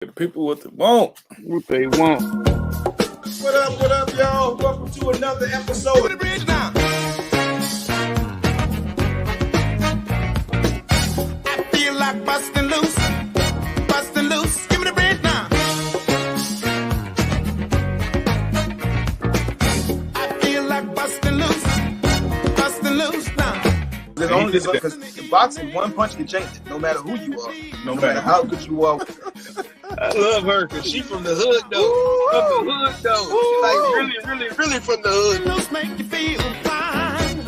The people what they want. What they want. What up, y'all? Welcome to another episode of the Bridge Now. I feel like busting loose. Give me the bridge now. I feel like busting loose now. There's only because in boxing, one punch can change it, no matter who you are, no matter how good you are. I love her because she from the hood though. From the hood though. Like really from the hood. Loose make you feel fine.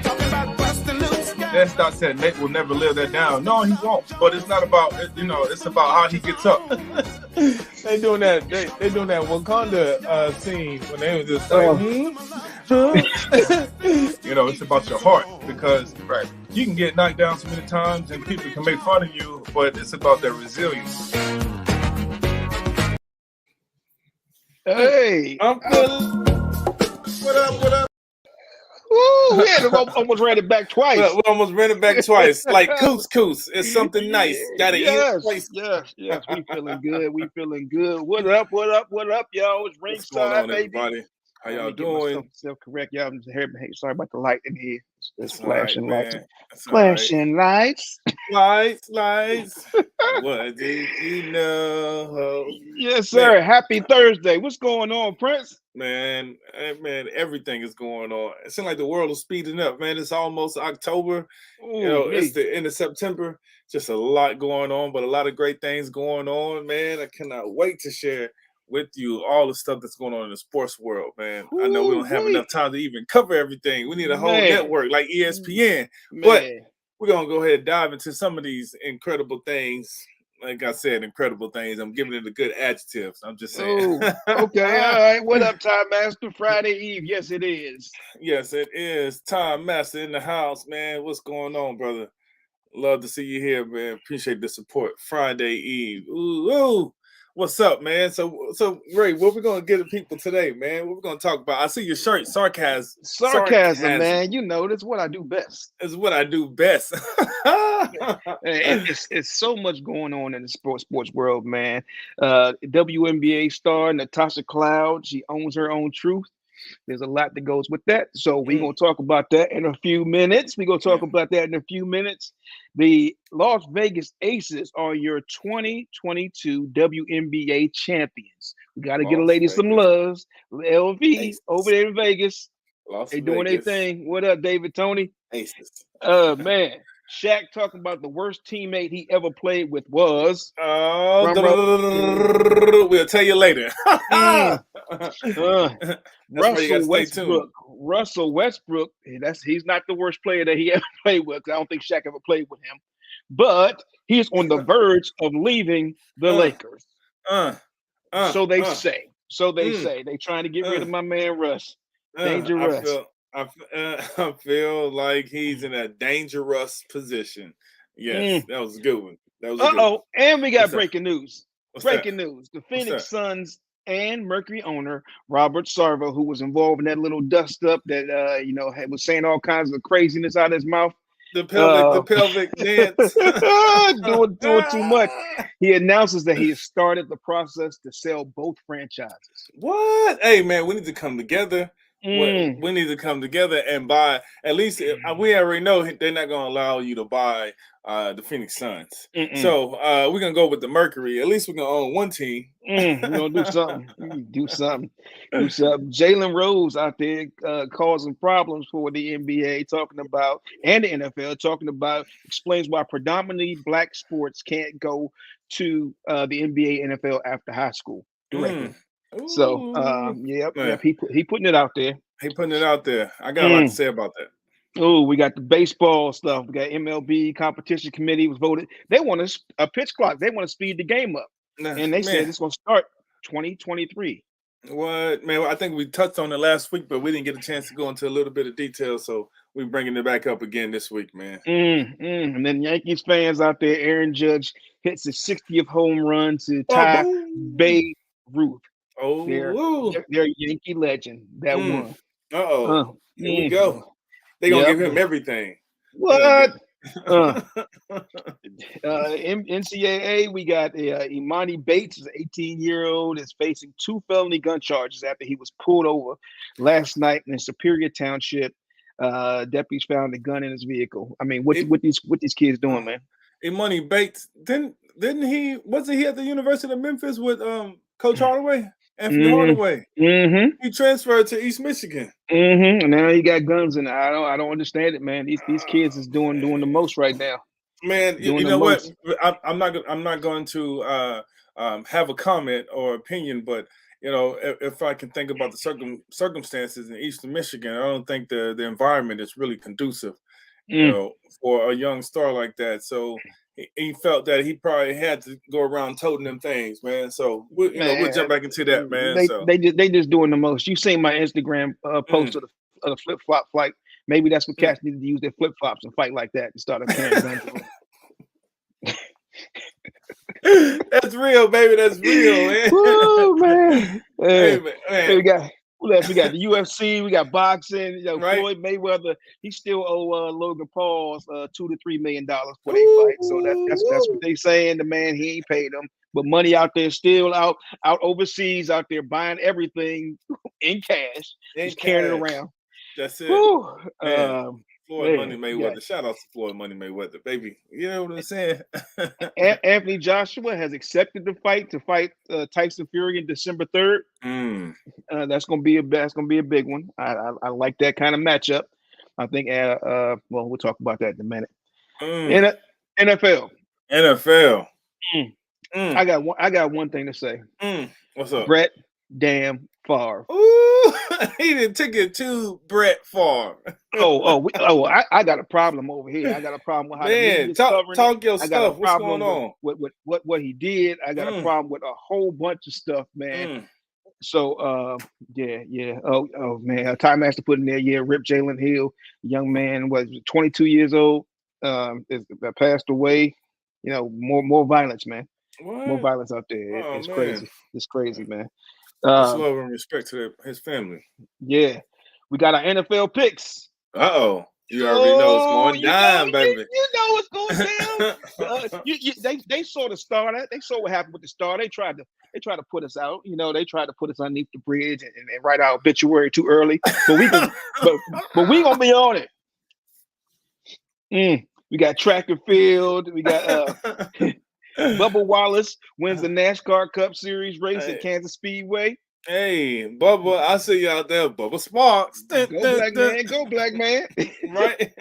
Talking about busting loose. That Stott said Nate will never live that down. No, he won't. But it's not about it's about how he gets up. They doing that. They doing that Wakanda scene when they was just like, It's about your heart because you can get knocked down so many times and people can make fun of you, but it's about that resilience. Hey, I'm feeling. What up? woo, we had to almost ran it back twice. We almost ran it back twice. Like couscous. It's something nice. Gotta eat it twice. Yes. We feeling good. What up, y'all? It's What's going Ringside, on, baby. everybody? How y'all doing? Self-correct, y'all. I'm just here. Hey, sorry about the light in here. It's all right, flashing man. lights. It's all right. Flashing lights. Lights. What did you know? Yes, sir. Happy Thursday. What's going on, Prince? Man, everything is going on. It seems like the world is speeding up, man. It's almost October. It's the end of September. Just a lot going on, but a lot of great things going on, man. I cannot wait to share with you all the stuff that's going on in the sports world, man. I know we don't have enough time to even cover everything. We need a whole network like ESPN. But we're going to go ahead and dive into some of these incredible things. Like I said, incredible things. I'm giving it a good adjective. I'm just saying. Okay. All right. What up, Time Master? Friday Eve. Yes, it is. Yes, it is. Time Master in the house, man. What's going on, brother? Love to see you here, man. Appreciate the support. Friday Eve. Ooh. What's up, man? So Ray, what we gonna get to people today, man? What we gonna talk about? I see your shirt, sarcasm, man. You know that's what I do best. It's what I do best. It's so much going on in the sports world, man. WNBA star Natasha Cloud, she owns her own truth. There's a lot that goes with that. So we're going to talk about that in a few minutes. The Las Vegas Aces are your 2022 WNBA champions. We got to get a lady some loves. LV Aces. Over there in Vegas. They doing their thing. What up, David Tony? Aces. Man. Shaq talking about the worst teammate he ever played with was. We'll tell you later. Russell Westbrook. He's not the worst player that he ever played with. I don't think Shaq ever played with him, but he's on the verge of leaving the Lakers. So they say. They trying to get rid of my man Russ. Dangerous. I feel like he's in a dangerous position. Yes, that was a good one. And we got breaking news. News. The Phoenix Suns and Mercury owner Robert Sarver, who was involved in that little dust up that was saying all kinds of craziness out of his mouth. The pelvic dance. doing too much. He announces that he has started the process to sell both franchises. What? Hey man, we need to come together. We need to come together and buy. At least we already know they're not going to allow you to buy the Phoenix Suns. So we're going to go with the Mercury. At least we're going to own one team. We're going to do something. Jalen Rose out there causing problems for the NBA, talking about, and the NFL, explains why predominantly black sports can't go to the NBA, NFL after high school directly. So, he putting it out there. I got a lot to say about that. Oh, we got the baseball stuff. We got MLB competition committee was voted. They want a pitch clock. They want to speed the game up, and they said it's going to start 2023. What, man? I think we touched on it last week, but we didn't get a chance to go into a little bit of detail. So we're bringing it back up again this week, man. And then Yankees fans out there, Aaron Judge hits his 60th home run to tie Babe Ruth. Their Yankee legend that won. Here we go. They're gonna give him everything. What? NCAA, we got Imani Bates, an 18-year-old, is facing 2 felony gun charges after he was pulled over last night in Superior Township. Deputies found a gun in his vehicle. I mean, what these kids doing, man? Imani Bates, didn't he? Wasn't he at the University of Memphis with Coach Hardaway? Anthony Hardaway. He transferred to East Michigan. And now he got guns in it. I don't understand it, man. These kids is doing the most right now. Man, you know what? I'm not going to have a comment or opinion, but you know, if I can think about the circumstances in Eastern Michigan, I don't think the environment is really conducive, you know, for a young star like that. So he felt that he probably had to go around toting them things, man. So we'll jump back into that, man. They just doing the most. You seen my Instagram post of the flip flop fight. Maybe that's what cats need to use their flip flops and fight like that and start carrying guns. That's real, baby. That's real, man. Woo, man. Hey, man. Hey, we got the UFC, we got boxing. You know, right. Floyd Mayweather, he still owe Logan Paul's $2 to $3 million for their fight. So that's what they saying. The man, he ain't paid them, but money out there still out overseas, out there buying everything in cash, just carrying it around. That's it. Floyd Money Mayweather. Shout out to Floyd Money Mayweather, baby. You know what I'm saying? Anthony Joshua has accepted the fight to fight Tyson Fury in December 3rd. That's gonna be a big one. I like that kind of matchup. I think. Well, we'll talk about that in a minute. NFL. I got one thing to say. What's up? Brett damn Favre. Ooh, he didn't take it to Brett Favre. I got a problem over here. I got a problem with how talk your stuff. What's going on? With what he did. I got a problem with a whole bunch of stuff, man. So yeah. Oh man, Ty Master put in there. Yeah, rip Jalen Hill, young man, was 22 years old. Passed away. You know, more violence, man. What? More violence out there. It's crazy. It's crazy, man. Much love and respect to his family. Yeah, we got our NFL picks. You already know it's going down, baby. You know it's going down. They saw the star. They saw what happened with the star. They tried to put us out. You know, they tried to put us underneath the bridge and write our obituary too early. But we gonna be on it. We got track and field. We got Bubba Wallace wins the NASCAR Cup Series race at Kansas Speedway. Hey, Bubba, I see you out there, Bubba Sparks. Go black man. Right.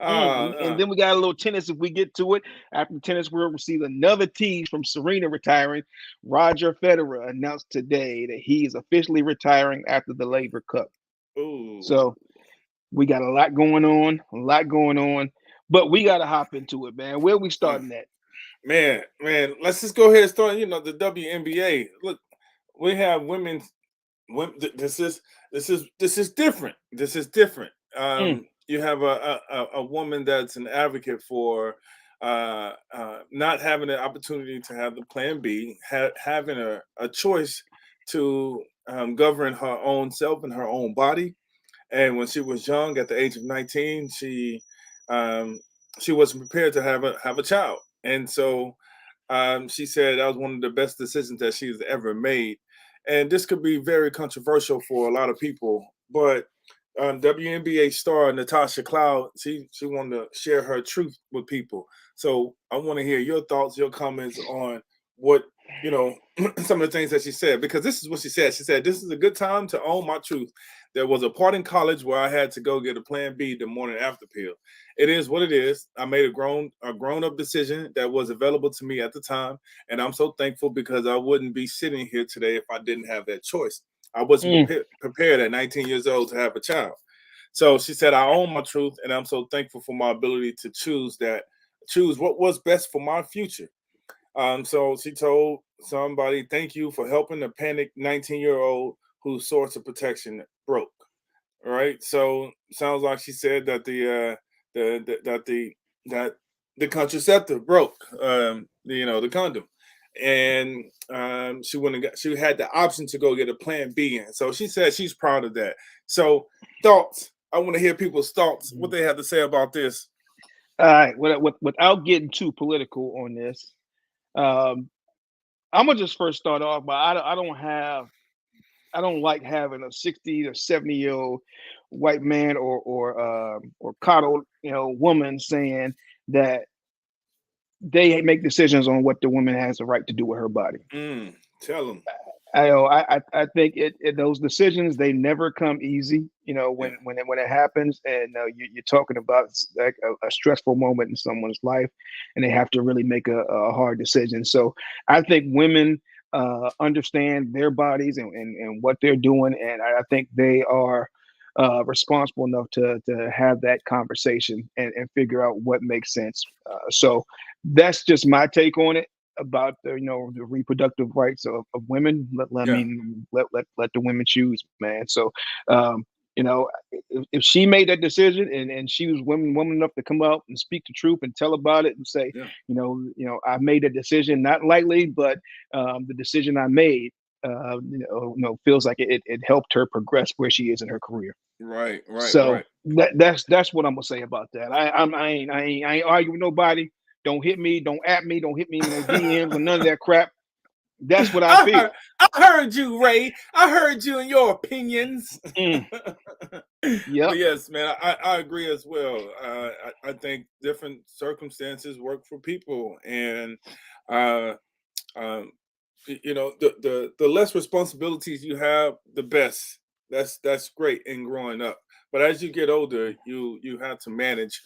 And then we got a little tennis if we get to it. After tennis, we'll receive another tease from Serena retiring. Roger Federer announced today that he is officially retiring after the Laver Cup. Ooh. So we got a lot going on. But we got to hop into it, man. Where we starting at? Man, let's just go ahead and start, you know, the WNBA. Look, we have women. This is different. This is different. You have a woman that's an advocate for not having the opportunity to have the plan B, having a choice to govern her own self and her own body. And when she was young, at the age of 19, she wasn't prepared to have a child, and so she said that was one of the best decisions that she's ever made. And this could be very controversial for a lot of people, but WNBA star Natasha Cloud, she wanted to share her truth with people. So I want to hear your thoughts, your comments on what, you know, some of the things that she said, because this is what she said. She said, "This is a good time to own my truth. There was a part in college where I had to go get a plan B the morning after pill. It is what it is. I made a grown-up decision that was available to me at the time, and I'm so thankful because I wouldn't be sitting here today if I didn't have that choice. I wasn't prepared at 19 years old to have a child." So she said, "I own my truth, and I'm so thankful for my ability to choose what was best for my future." So she told somebody, "Thank you for helping a panicked 19-year-old whose source of protection broke." All right. So sounds like she said that the contraceptive broke, the condom, and she had the option to go get a plan B in. So she said she's proud of that. So thoughts. I want to hear people's thoughts, what they have to say about this. All right. Without getting too political on this, I'm gonna just first start off. But I don't like having a 60 or 70-year-old white man or coddled woman saying that they make decisions on what the woman has the right to do with her body. Tell them. I think those decisions, they never come easy. When it happens, and you're talking about like a stressful moment in someone's life, and they have to really make a hard decision. So I think women understand their bodies and what they're doing, and I think they are responsible enough to have that conversation and figure out what makes sense. So that's just my take on it about the reproductive rights of women. Let the women choose, man. So if she made that decision and she was woman enough to come out and speak the truth and tell about it and say, I made a decision, not lightly, but the decision I made feels like it helped her progress where she is in her career. Right. So that's what I'm gonna say about that. I ain't arguing with nobody. Don't hit me. Don't at me. Don't hit me in no DMs or none of that crap. That's what I feel. I heard you, Ray. I heard you and your opinions. Yeah. Yes, man. I agree as well. I think different circumstances work for people, and the less responsibilities you have, the best. That's great in growing up. But as you get older, you have to manage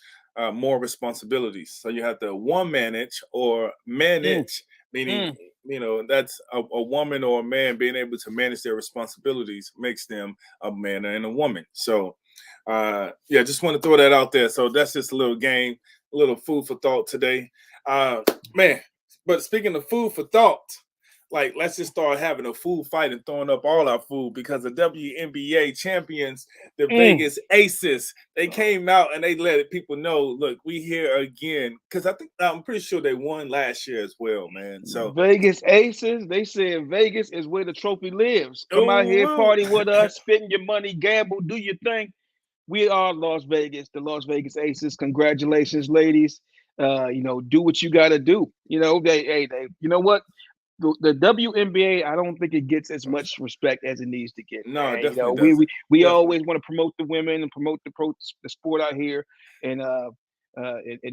more responsibilities. So you have to manage or manage, meaning that's a woman or a man being able to manage their responsibilities makes them a man and a woman. So just want to throw that out there. So that's just a little game, a little food for thought today. Man, but speaking of food for thought, like, let's just start having a food fight and throwing up all our food, because the WNBA champions, the Vegas Aces, they came out and they let people know, look, we here again. Because I'm pretty sure they won last year as well, man. So Vegas Aces, they said Vegas is where the trophy lives. Come out here, party with us, spend your money, gamble, do your thing. We are Las Vegas, the Las Vegas Aces. Congratulations, ladies. Do what you got to do. You know what? The WNBA, I don't think it gets as much respect as it needs to get. No, man. definitely we always want to promote the women and promote the sport out here and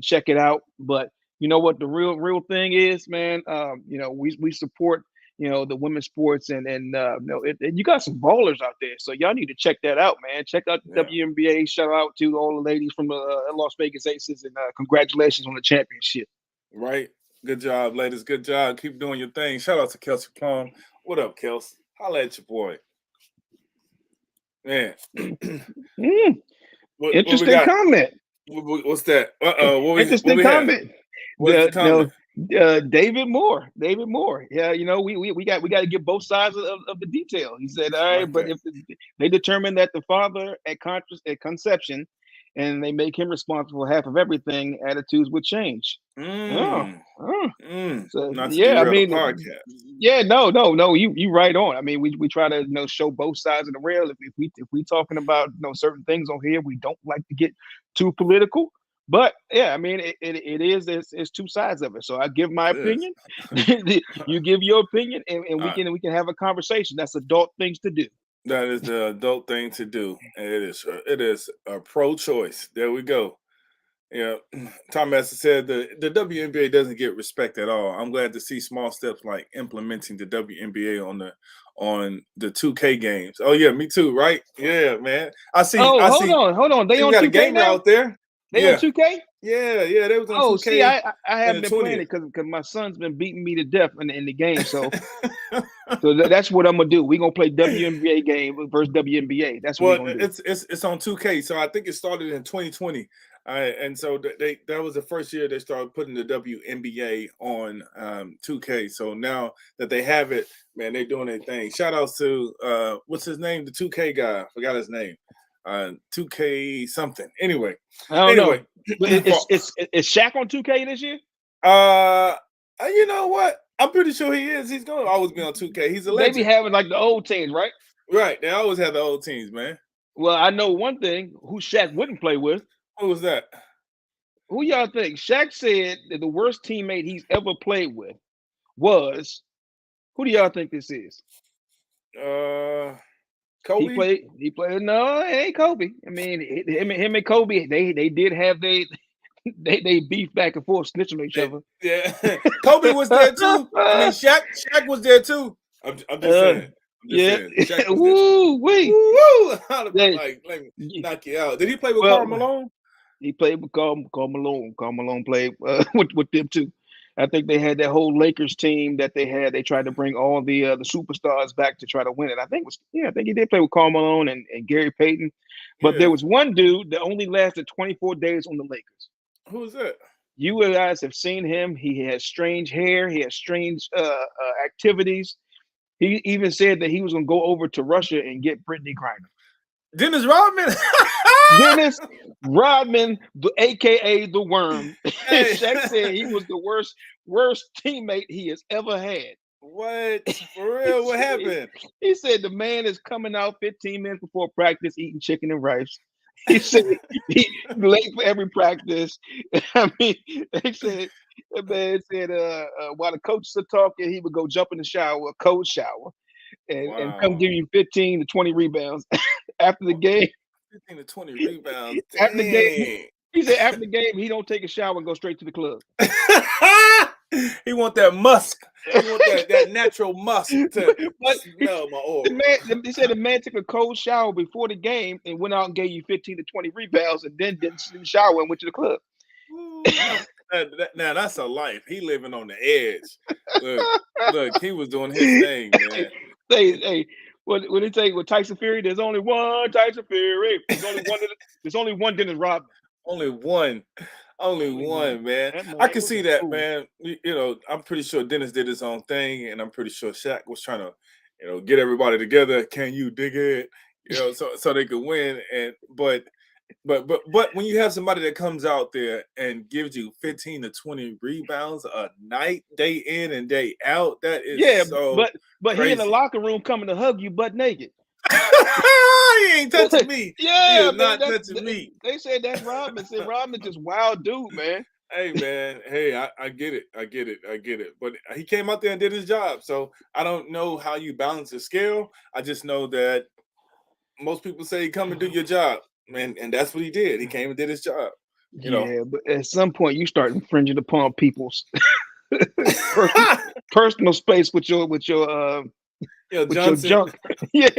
check it out. But you know what the real thing is, man? We support the women's sports and you got some ballers out there, so y'all need to check that out, man. Check out the WNBA. Shout out to all the ladies from the Las Vegas Aces, and congratulations on the championship. Right. Good job, ladies. Good job. Keep doing your thing. Shout out to Kelsey Plum. What up, Kels? Holla at your boy. Man. Interesting comment. What's that? Interesting comment. What's the comment? David Moore. Yeah, we got to get both sides of the detail. He said, all right, but if they determine that the father at conception and they make him responsible for half of everything, attitudes would change. So, yeah, I mean, you right on. I mean, we try to show both sides of the rail. If we talking about certain things on here, we don't like to get too political. But yeah, I mean, it's two sides of it. So I give my opinion, you give your opinion, and we can have a conversation. That's adult things to do. That is the adult thing to do, and it is a pro-choice. There we go. Yeah, Tom Master said the WNBA doesn't get respect at all. I'm glad to see small steps like implementing the WNBA on the 2K games. Oh yeah, me too. Right? Yeah, man. Hold on. They on got 2K a gamer now? out there. They on 2K? Yeah, they was on 2K. Oh, see, I haven't been playing it because my son's been beating me to death in the game. So, that's what I'm gonna do. We're gonna play WNBA game versus WNBA. That's what we're gonna do. It's on 2K. So I think it started in 2020. And so that was the first year they started putting the WNBA on 2K. So now that they have it, man, they're doing their thing. Shout outs to what's his name? The 2K guy. I forgot his name. 2K something. Anyway, I don't know. Is Shaq on 2K this year? You know what? I'm pretty sure he is. He's gonna always be on 2K. He's a legend. They be having like the old teams, right? Right. They always have the old teams, man. Well, I know one thing: who Shaq wouldn't play with. Who was that? Who y'all think? Shaq said that the worst teammate he's ever played with was. Who do y'all think this is? Kobe. He played. No, it ain't Kobe. I mean, him and Kobe, they did have they beef back and forth, snitching on each other. Yeah, Kobe was there too. I mean, Shaq was there too. I'm just saying. Yeah. Shaq was Woo, wee. Woo! I'd Yeah. like, let me knock you out. Did he play with Karl Malone? He played with Karl Malone. Karl Malone played with them too. I think they had that whole Lakers team that they had. They tried to bring all the superstars back to try to win it. I think he did play with Karl Malone and Gary Payton. But there was one dude that only lasted 24 days on the Lakers. Who is that? You guys have seen him. He has strange hair. He has strange activities. He even said that he was going to go over to Russia and get Brittany Griner. Dennis Rodman. Dennis Rodman, aka the Worm. Hey. Shaq said he was the worst teammate he has ever had. What? For real? What happened? He said the man is coming out 15 minutes before practice eating chicken and rice. He said he late for every practice. I mean, they said the man said while the coaches are talking, he would go jump in the shower, a cold shower, and come give you 15 to 20 rebounds after the game. 15 to 20 rebounds. After the game, he said after the game, he don't take a shower and go straight to the club. He want that musk. He want that natural musk to smell my oil. He said the man took a cold shower before the game and went out and gave you 15 to 20 rebounds and then didn't shower and went to the club. Now that's a life. He living on the edge. Look, he was doing his thing, man. Hey, what they say with Tyson Fury? There's only one Tyson Fury. There's only one Dennis Rodman. Only one, man. I can see that, man. You know, I'm pretty sure Dennis did his own thing, and I'm pretty sure Shaq was trying to, get everybody together. Can you dig it? So they could win. But when you have somebody that comes out there and gives you 15 to 20 rebounds a night, day in and day out, that is but crazy. he in the locker room coming to hug you butt naked. He ain't touching me. Yeah, he is not touching me. They said that's Rodman. Said Rodman just wild dude, man. Hey, man. Hey, I get it. But he came out there and did his job. So I don't know how you balance the scale. I just know that most people say come and do your job, man, and that's what he did. He came and did his job. Yeah, but at some point you start infringing upon people's personal space with your junk. Yeah,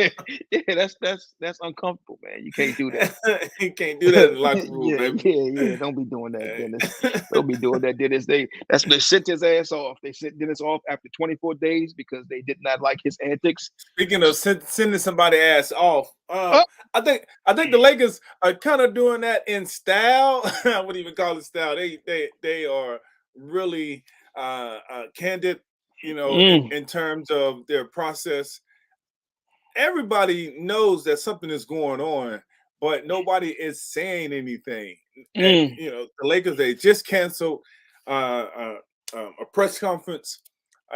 that's uncomfortable, man. You can't do that. You can't do that in the locker room, baby. Yeah. Don't be doing that, Dennis. Don't be doing that, Dennis. They sent his ass off. They sent Dennis off after 24 days because they did not like his antics. Speaking of sending somebody ass off, I think the Lakers are kind of doing that in style. I wouldn't even call it style. They are really candid. In terms of their process, everybody knows that something is going on, but nobody is saying anything. And, the Lakers, they just canceled a press conference,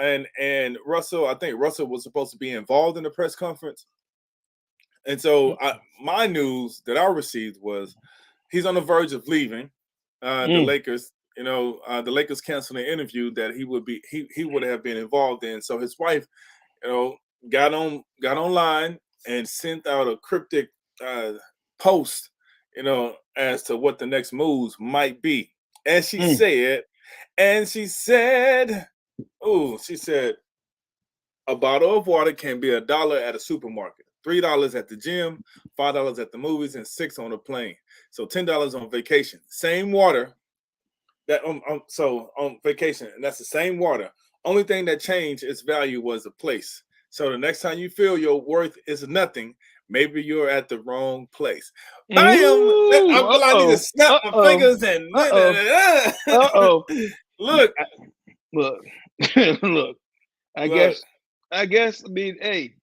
and Russell, I think Russell was supposed to be involved in the press conference. And so my news that I received was he's on the verge of leaving the Lakers. The Lakers canceled an interview that he would have been involved in. So his wife, got online and sent out a cryptic post, as to what the next moves might be. And she said, a bottle of water can be $1 at a supermarket, $3 at the gym, $5 at the movies, and $6 on a plane. So $10 on vacation. Same water. That so on vacation, and that's the same water. Only thing that changed its value was the place. So the next time you feel your worth is nothing, maybe you're at the wrong place. Bam! I need to snap my fingers and look. I guess. I mean, hey,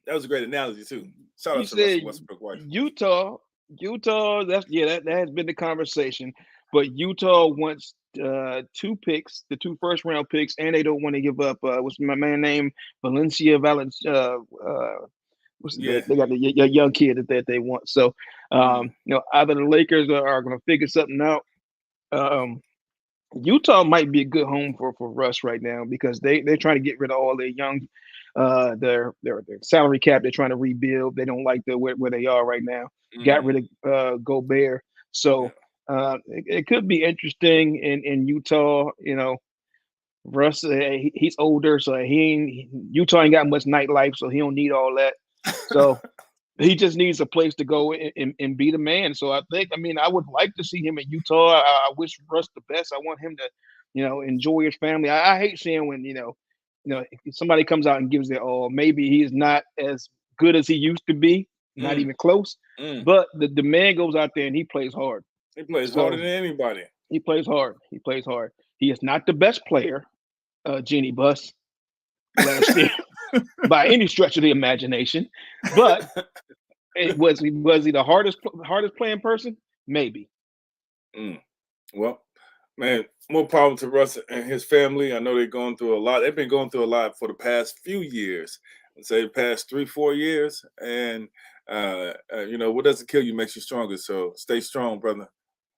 that was a great analogy too. Shout out to Russell Westbrook wife. Utah. That has been the conversation. But Utah wants 2 picks, the 2 first-round picks, and they don't want to give up. What's my man named Valencia? They got the young kid that they want. So, either the Lakers are going to figure something out, Utah might be a good home for Russ right now because they're trying to get rid of all their young, their salary cap. They're trying to rebuild. They don't like where they are right now. Got rid of Gobert, so it could be interesting in Utah. You know, Russ, he's older, so Utah ain't got much nightlife, so he don't need all that. So he just needs a place to go and be the man. So I would like to see him in Utah. I wish Russ the best. I want him to, enjoy his family. I hate seeing when, if somebody comes out and gives it all. Maybe he's not as good as he used to be, not even close. But the man goes out there and he plays hard. He plays harder than anybody. He plays hard. He is not the best player, Jeannie Buss, last year by any stretch of the imagination, but was he the hardest playing person? Maybe. Well, man, more power to Russ and his family. I know they're going through a lot. They've been going through a lot for the past few years. I'd say the past 3-4 years. And what doesn't kill you makes you stronger. So stay strong, brother.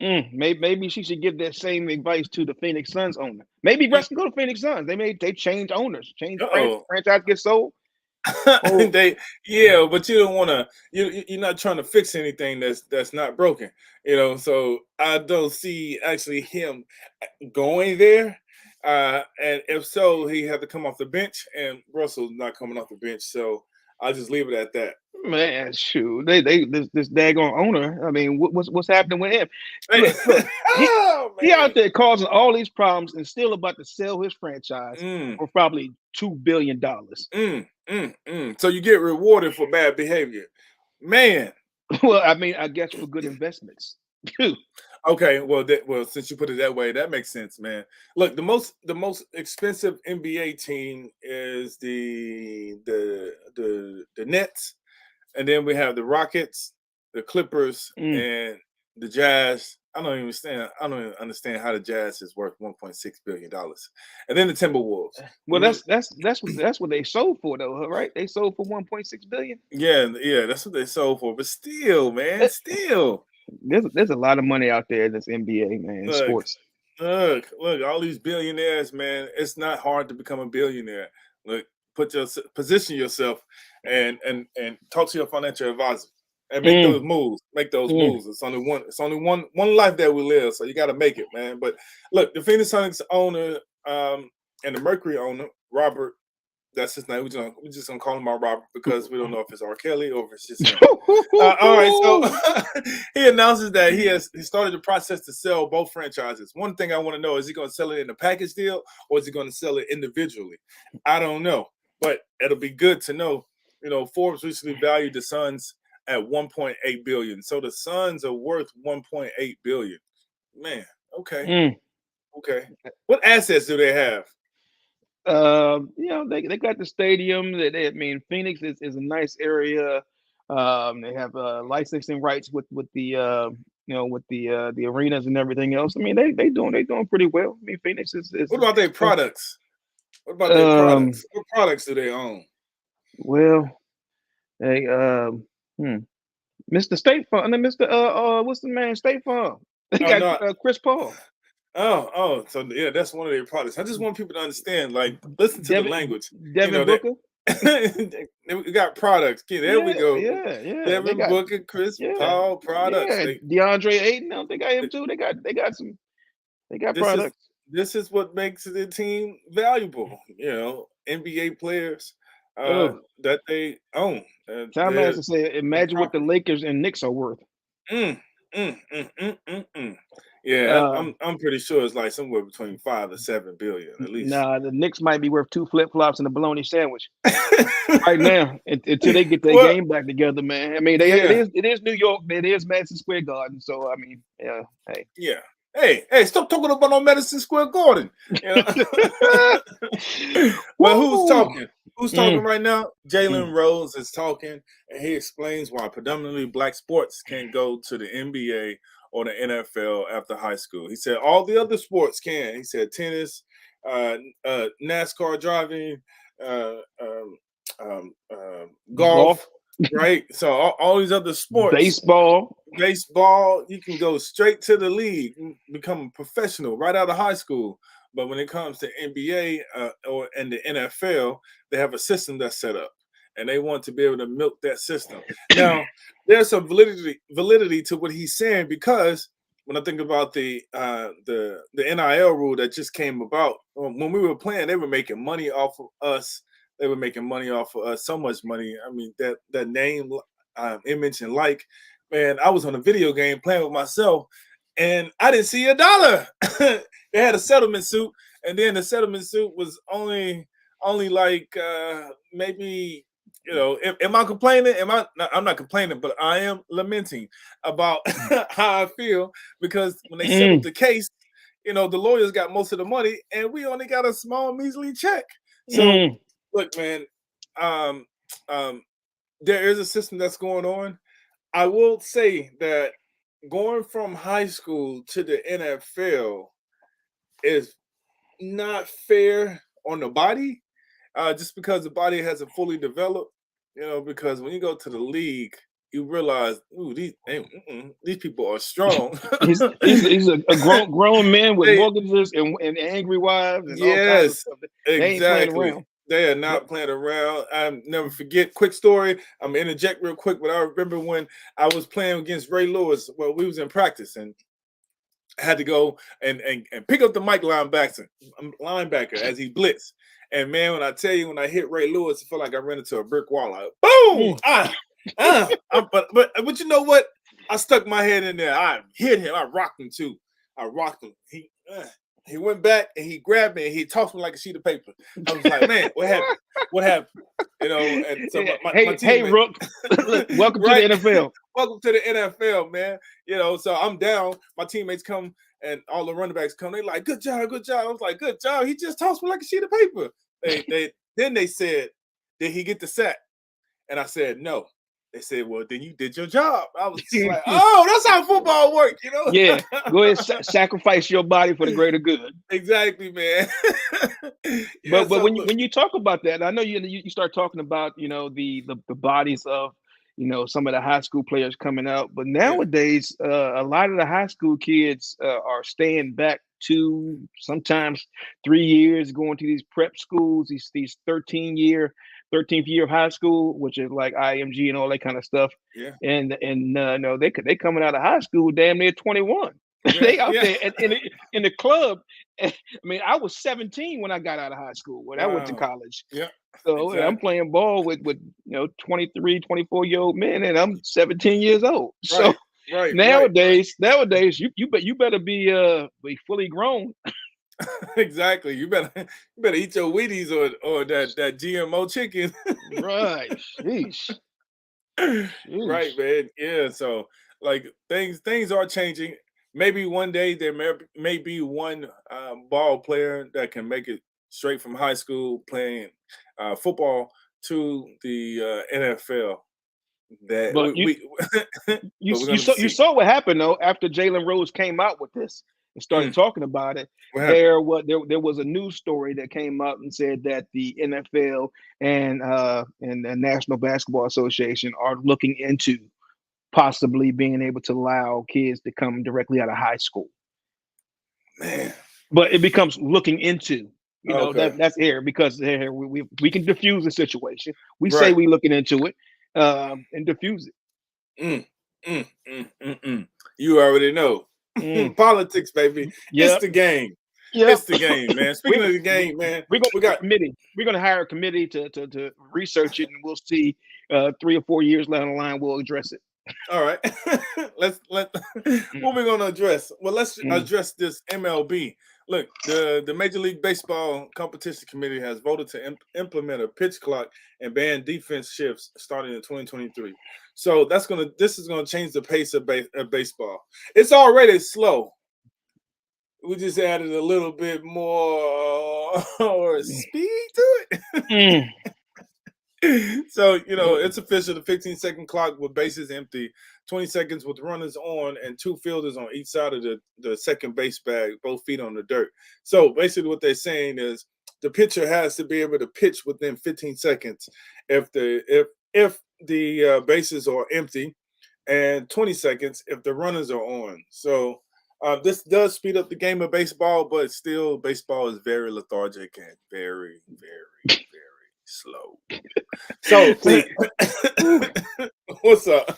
Maybe she should give that same advice to the Phoenix Suns owner. Maybe Russ can go to Phoenix Suns. They change owners, franchise gets sold. But you don't want to. You're not trying to fix anything that's not broken. So I don't see actually him going there. And if so, he had to come off the bench, and Russell's not coming off the bench. So I'll just leave it at that. Man, shoot, this daggone owner. I mean, what's happening with him? Look, he out there causing all these problems and still about to sell his franchise for probably $2 billion. So you get rewarded for bad behavior, man. Well, I guess for good investments. Okay, well, since you put it that way, that makes sense, man. Look, the most expensive NBA team is the Nets, and then we have the Rockets, the Clippers, and the Jazz. I don't even understand how the Jazz is worth $1.6 billion, and then the Timberwolves. Well, that's what they sold for, though, right? They sold for $1.6 billion. Yeah, that's what they sold for. But still, man, there's a lot of money out there in this NBA, man. Sports. Look, all these billionaires, man. It's not hard to become a billionaire. Look, position yourself and talk to your financial advisor and make those moves. Make those moves. It's only one life that we live, so you got to make it, man. But look, the Phoenix Suns owner and the Mercury owner, Robert. That's his name. We're just gonna call him out Robert because we don't know if it's R. Kelly or if it's just him. All right, so he announces that he started the process to sell both franchises. One thing I want to know is he going to sell it in a package deal or is he going to sell it individually? I don't know, but it'll be good to know. Forbes recently valued the Suns at $1.8 billion, so the Suns are worth $1.8 billion. Man, okay. What assets do they have? They got the stadium. Phoenix is a nice area. They have licensing rights with the the arenas and everything else. I mean, they doing pretty well. I mean, Phoenix is. What about their products? What about their products? What products do they own? Well, they Mr. State Farm. And then Mr. What's the man? State Farm. They got Chris Paul. So yeah, that's one of their products. I just want people to understand, like, listen to the language. Devin Booker. We got products. There we go. Yeah. Devin Booker, Chris Paul products. DeAndre Ayton, they got him too. They got products. This is what makes the team valuable. NBA players that they own. Tom has to say, imagine what the Lakers and Knicks are worth. Yeah, I'm pretty sure it's like somewhere between 5 to 7 billion at least. Nah, the Knicks might be worth 2 flip-flops and a bologna sandwich right now until they get their game back together, man. I mean, it is New York, it is Madison Square Garden, so I mean, Hey, stop talking about no Madison Square Garden. Well, who's talking? Who's talking right now? Jalen Rose is talking, and he explains why predominantly black sports can't go to the NBA or the NFL after high school. He said all the other sports can. He said tennis, NASCAR driving, golf, right? So all these other sports, baseball, you can go straight to the league, become a professional right out of high school. But when it comes to NBA or and the NFL, they have a system that's set up, and they want to be able to milk that system. Now, there's some validity to what he's saying, because when I think about the NIL rule that just came about, when we were playing, they were making money off of us. They were making money off of us, so much money. I mean, that name, image, and like, man, I was on a video game playing with myself, and I didn't see $1. They had a settlement suit, and then the settlement suit was only like maybe, you know, am I complaining? I'm not complaining, but I am lamenting about how I feel, because when they settled the case, you know, the lawyers got most of the money, and we only got a small, measly check. So look, man, there is a system that's going on. I will say that going from high school to the NFL is not fair on the body, just because the body hasn't fully developed. You know, because when you go to the league, you realize, ooh, these people are strong. he's a grown man with mortgages and angry wives and all kinds of stuff. They ain't playing around. They are not playing around. I never forget. Quick story. I'm gonna interject real quick, but I remember when I was playing against Ray Lewis. Well, we was in practice, and I had to go and pick up the Mike linebacker as he blitzed. And man, when I tell you, when I hit Ray Lewis, I felt like I ran into a brick wall. Like, boom! But you know what? I stuck my head in there. I hit him. I rocked him too. I rocked him. He went back and he grabbed me and he tossed me like a sheet of paper. I was like, man, what happened? What happened? You know, and so my hey, Rook, welcome to the NFL. Welcome to the NFL, man. You know, so I'm down. My teammates come and all the running backs come. They like, good job, good job. I was like, good job. He just tossed me like a sheet of paper. Then they said, did he get the sack? And I said, no. They said, well, then you did your job. I was just like, oh, that's how football works, you know? Yeah, go ahead, sacrifice your body for the greater good. Exactly, man. But when you talk about that, I know you start talking about, you know, the bodies of, you know, some of the high school players coming out. But nowadays, a lot of the high school kids are staying back 2, sometimes 3 years, going to these prep schools, these 13th year of high school, which is like IMG and all that kind of stuff. Yeah. And no, they coming out of high school damn near 21. Yeah, they out there in the club. I mean, I was 17 when I got out of high school, when I went to college. Yeah. So exactly. I'm playing ball with 23, 24-year-old men, and I'm 17 years old. Right. So nowadays, you better be fully grown. Exactly. You better eat your Wheaties or that GMO chicken. Right. Sheesh. Right, man. Yeah. So like things are changing. Maybe one day there may be one ball player that can make it straight from high school playing football to the NFL. You saw what happened though after Jalen Rose came out with this and started talking about it. There was a news story that came out and said that the NFL and the National Basketball Association are looking into possibly being able to allow kids to come directly out of high school. Man, but it becomes looking into. You know, that's here because we can diffuse the situation. We say we looking into it and diffuse it. You already know. Politics, baby. Yep. It's the game. Yep. It's the game, man. Speaking of the game, man, we got a committee. We're going to hire a committee to research it, and we'll see 3 or 4 years down the line, we'll address it. All right. What we're going to address? Well, let's address this MLB. Look, the Major League Baseball Competition Committee has voted to implement a pitch clock and ban defense shifts starting in 2023. So this is gonna change the pace of baseball. It's already slow. We just added a little bit more speed to it. So, you know, it's official. The 15-second clock with bases empty, 20 seconds with runners on, and 2 fielders on each side of the second base bag, both feet on the dirt. So basically what they're saying is the pitcher has to be able to pitch within 15 seconds. If the bases are empty, and 20 seconds if the runners are on. So this does speed up the game of baseball, but still, baseball is very lethargic and very, very, very slow. So, what's up?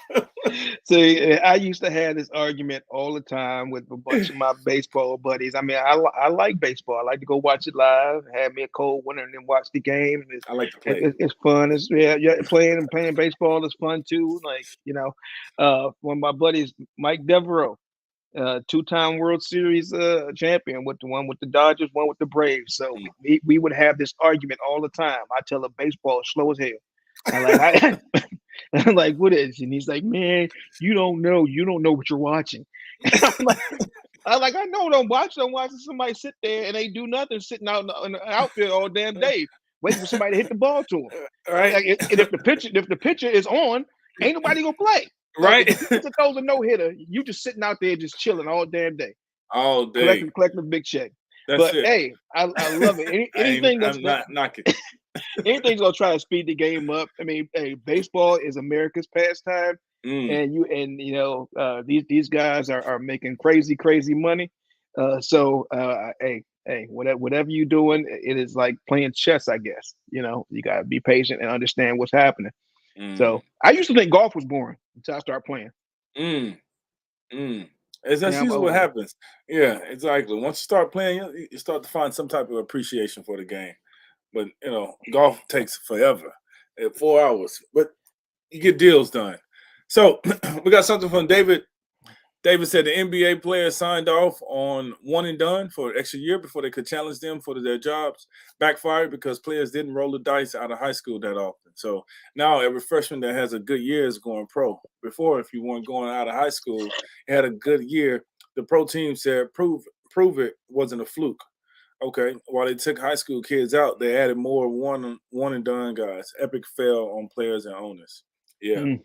See, I used to have this argument all the time with a bunch of my baseball buddies. I mean, I like baseball. I like to go watch it live, have me a cold winter, and then watch the game. I like to play. It's fun. It's playing baseball is fun too. Like one of my buddies, Mike Devereaux, two-time World Series champion, with the one with the Dodgers, one with the Braves. So we would have this argument all the time. I tell him baseball is slow as hell. I'm like, what is? And he's like, man, you don't know what you're watching. I'm like, I know, don't watch somebody sit there and they do nothing, sitting out in the outfield all damn day, waiting for somebody to hit the ball to them. Right. Like, and if the pitcher is on, ain't nobody gonna play. Right. If the pitcher throws a no-hitter, you just sitting out there just chilling all damn day. All day. Collecting a big check. That's but it. Hey, I love it. Anything I'm not knocking. Anything's gonna try to speed the game up. I mean, hey, baseball is America's pastime, and these guys are making crazy money. Hey, whatever you're doing, it is like playing chess, I guess. You gotta be patient and understand what's happening. So I used to think golf was boring until I started playing. That's usually what happens. Yeah, exactly. Once you start playing, you start to find some type of appreciation for the game. But golf takes forever, 4 hours. But you get deals done. So we got something from David. David said the NBA players signed off on one and done for an extra year before they could challenge them for their jobs. Backfired because players didn't roll the dice out of high school that often. So now every freshman that has a good year is going pro. Before, if you weren't going out of high school, you had a good year, the pro team said prove it wasn't a fluke. Okay, while they took high school kids out, they added more one and done guys. Epic fail on players and owners. Yeah.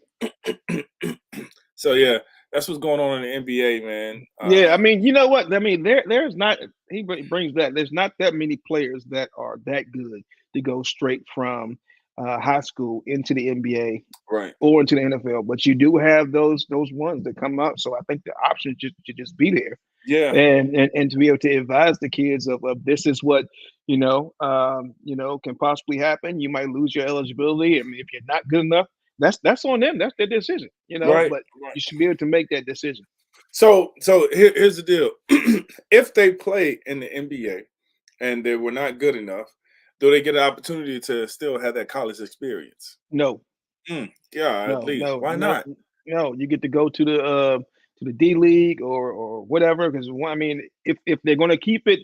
So yeah, that's what's going on in the NBA, man. Yeah, I mean, you know what? I mean, there's not. He brings that. There's not that many players that are that good to go straight from high school into the NBA, right, or into the NFL. But you do have those ones that come up. So I think the option should just be there. Yeah, and to be able to advise the kids of this is what can possibly happen. You might lose your eligibility. I mean, if you're not good enough, that's on them. That's their decision. Right, but you should be able to make that decision. So here's the deal: if they play in the NBA and they were not good enough, do they get an opportunity to still have that college experience? No. Why not? No, you get to go to the D League or whatever. Because I mean, if they're going to keep it,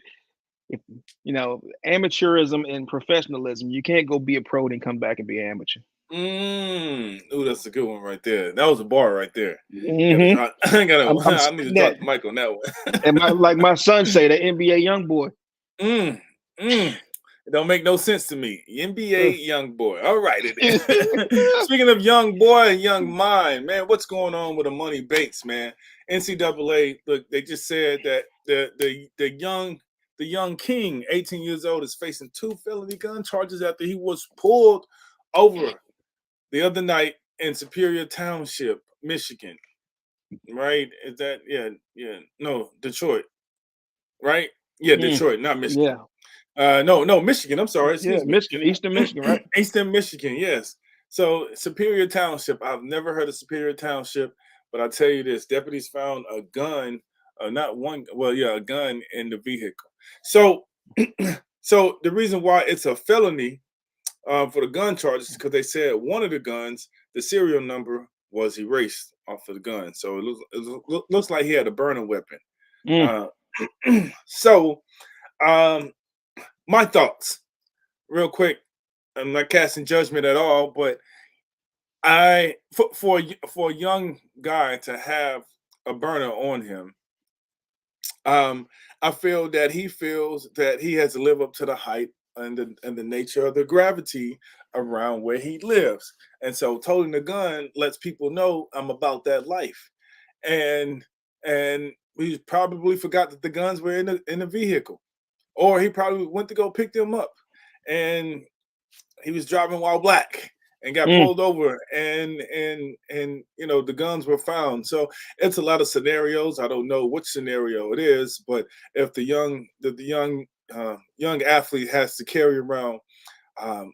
amateurism and professionalism, you can't go be a pro and come back and be amateur. Ooh, that's a good one right there. That was a bar right there. Mm-hmm. I need to drop the mic on that one. And like my son say, the NBA young boy. It don't make no sense to me. NBA young boy. All right. Speaking of young boy and young mind, man, what's going on with Amani Bates, man? NCAA, look, they just said that the young king, 18 years old, is facing 2 felony gun charges after he was pulled over the other night in Superior Township, Michigan. Right? Is that no, Detroit. Right? Yeah, Detroit, not Michigan. Yeah. No, Michigan. I'm sorry. Excuse me. Michigan, Eastern Michigan, right? Eastern Michigan, yes. So Superior Township. I've never heard of Superior Township, but I tell you this: deputies found a gun, a gun in the vehicle. So, so the reason why it's a felony for the gun charges is because they said one of the guns, the serial number was erased off of the gun. So it looks like he had a burner weapon. My thoughts, real quick. I'm not casting judgment at all, but for a young guy to have a burner on him, I feel that he feels that he has to live up to the height and the nature of the gravity around where he lives, and so toting the gun lets people know I'm about that life, and we probably forgot that the guns were in the vehicle. Or he probably went to go pick them up, and he was driving while black, and got pulled over, and the guns were found. So it's a lot of scenarios. I don't know which scenario it is, but if the young athlete has to carry around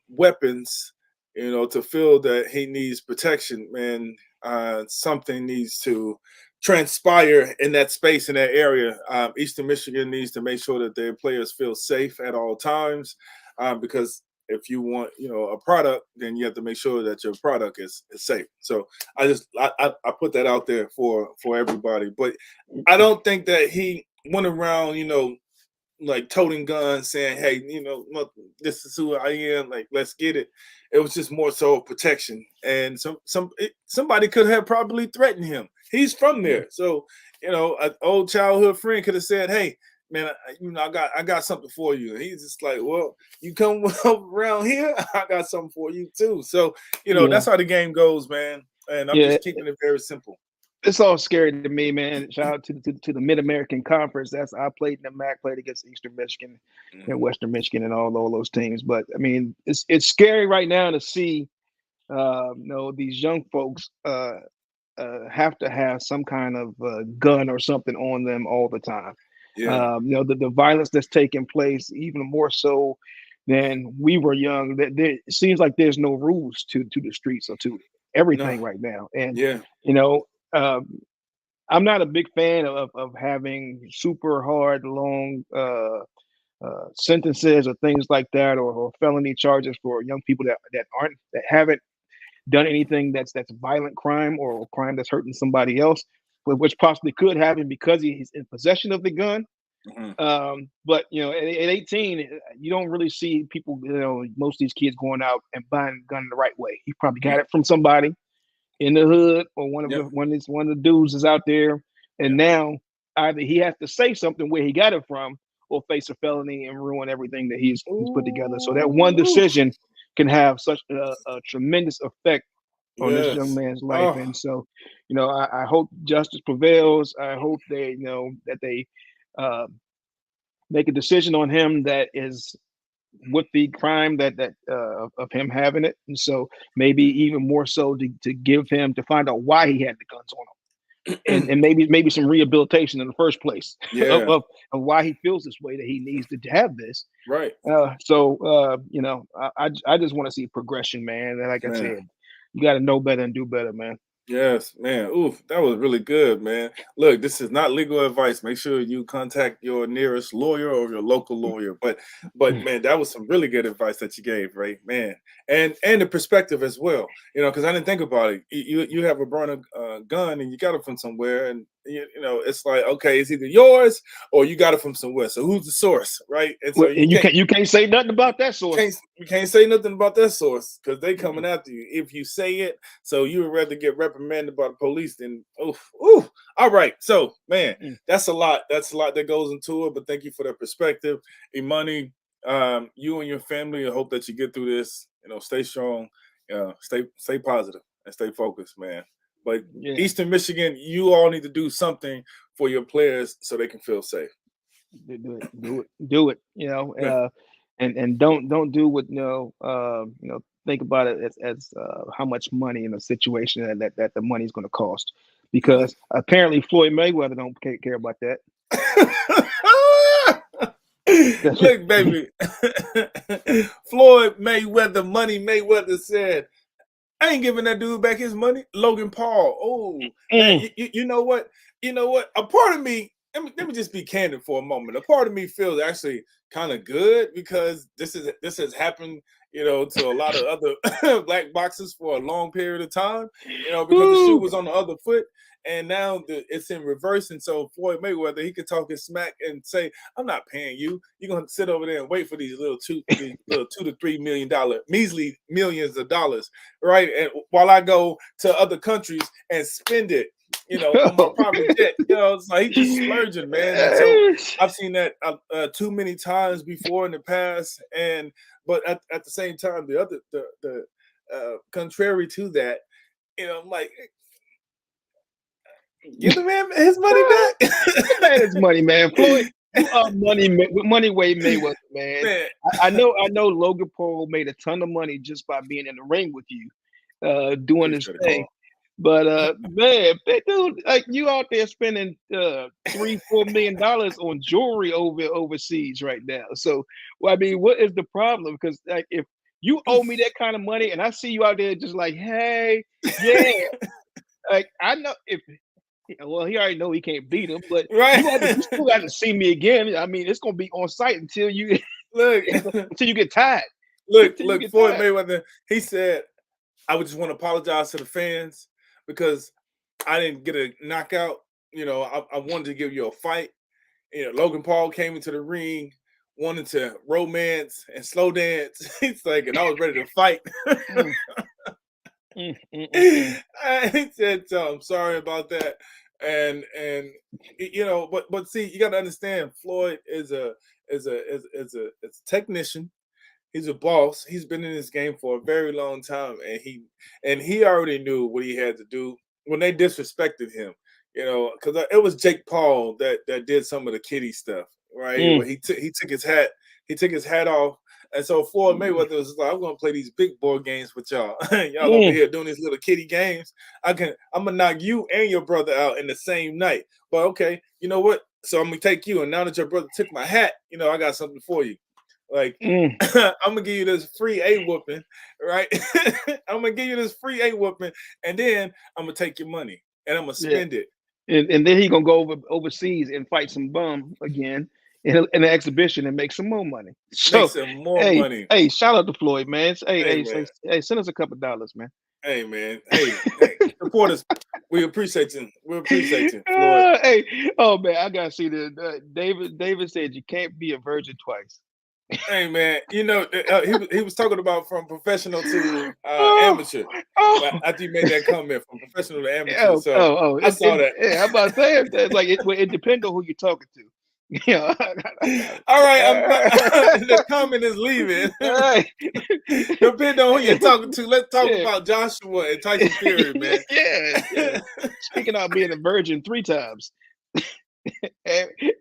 weapons, to feel that he needs protection, man, something needs to transpire in that space, in that area. Eastern Michigan needs to make sure that their players feel safe at all times, because if you want, a product, then you have to make sure that your product is safe. So I put that out there for everybody. But I don't think that he went around, like toting guns, saying, "Hey, look, this is who I am. Like, let's get it." It was just more so protection, and somebody could have probably threatened him. He's from there, so an old childhood friend could have said, "Hey, man, I got something for you." And he's just like, "Well, you come around here, I got something for you too." So that's how the game goes, man. And I'm just keeping it very simple. It's all scary to me, man. Shout out to the Mid-American Conference. I played in the MAC, played against Eastern Michigan and Western Michigan and all those teams. But I mean, it's scary right now to see, these young folks have to have some kind of gun or something on them all the time. Yeah. The violence that's taking place, even more so than we were young. That it seems like there's no rules to the streets or to everything right now. And I'm not a big fan of having super hard, long sentences or things like that, or felony charges for young people that haven't done anything that's violent crime or crime that's hurting somebody else, which possibly could happen because he's in possession of the gun. But at 18, you don't really see people, most of these kids going out and buying a gun the right way. He probably got it from somebody in the hood, or one of the dudes is out there, and now either he has to say something where he got it from, or face a felony and ruin everything that he's put together. So that one decision can have such a tremendous effect on this young man's life. And so, I hope justice prevails. I hope they, that they make a decision on him that is with the crime that of him having it, and so maybe even more so to give him, to find out why he had the guns on him, and maybe some rehabilitation in the first place of why he feels this way, that he needs to have this. Right. I just want to see progression, man. And like I said, you got to know better and do better, man. Yes, man. Oof, that was really good, man. Look, this is not legal advice. Make sure you contact your nearest lawyer or your local lawyer. But man, that was some really good advice that you gave, right, man. And the perspective as well, because I didn't think about it. You have a burner gun and you got it from somewhere, and it's like, okay, it's either yours or you got it from somewhere. So who's the source, right? And so you can't say nothing about that source. You can't say nothing about that source, because they coming after you if you say it. So you would rather get reprimanded by the police than oof. All right. So man, that's a lot. That's a lot that goes into it. But thank you for that perspective. Imani, you and your family, I hope that you get through this. Stay strong, stay positive, and stay focused, man. But Eastern Michigan, you all need to do something for your players so they can feel safe. Do it. And don't do what think about it as how much money in a situation that the money is going to cost, because apparently Floyd Mayweather don't care about that. Look, baby, Floyd Mayweather, Money Mayweather said, "I ain't giving that dude back his money." Logan Paul. Oh, man, you know what? A part of me, let me just be candid for a moment. A part of me feels actually kind of good, because this has happened, to a lot of other black boxers for a long period of time, because the shoe was on the other foot. And now it's in reverse. And so Floyd Mayweather, he could talk his smack and say, "I'm not paying you. You're going to sit over there and wait for these little $2 to $3 million, measly millions of dollars, right? And while I go to other countries and spend it, on my private jet." It's like he's just splurging, man. And so I've seen that too many times before in the past. But at the same time, the contrary to that, I'm like, give the man his money back. Give the man his money, man. You are money way Mayweather, man. I know Logan Paul made a ton of money just by being in the ring with you, doing this thing. But man, dude, like you out there spending $3-4 million on jewelry overseas right now. So, well, I mean, what is the problem? Because like, if you owe me that kind of money, and I see you out there just like, hey, yeah, like I know if. Well, he already know he can't beat him, but you still got to see me again. I mean, it's gonna be on site until you until you get tired. Look, Floyd Mayweather. He said, "I would just want to apologize to the fans because I didn't get a knockout. You know, I wanted to give you a fight. You know, Logan Paul came into the ring, wanted to romance and slow dance. He's like, and I was ready to fight." He said, "I'm sorry about that." And you know, but see, you got to understand, Floyd is a technician. He's a boss. He's been in this game for a very long time, and he already knew what he had to do when they disrespected him. You know, because it was Jake Paul that did some of the kiddie stuff, right? Where he took his hat off. And so Floyd Mayweather was like, I'm gonna play these big boy games with y'all. Y'all over here doing these little kitty games. I'm gonna knock you and your brother out in the same night. But okay, you know what? So I'm gonna take you. And now that your brother took my hat, you know, I got something for you. Like I'm gonna give you this free A whooping, right? I'm gonna give you this free A whooping, and then I'm gonna take your money and I'm gonna spend it. And then he gonna go overseas and fight some bum again in an exhibition and make some more money. So, make some more money. Hey, shout out to Floyd, man. Hey, send us a couple $2, man. Hey, man. Hey, support us. We appreciate you. We appreciate you, Floyd. Hey, oh man, I gotta see this. David said you can't be a virgin twice. Hey man, you know he was talking about from professional to amateur. After you made that comment, from professional to amateur, I saw that. Yeah, I'm about to say it. Like it depends on who you're talking to. Yeah. All right, the comment is leaving. Right. Depending on who you're talking to, let's talk about Joshua and Tyson Fury, man. Yeah. Speaking of being a virgin 3 times.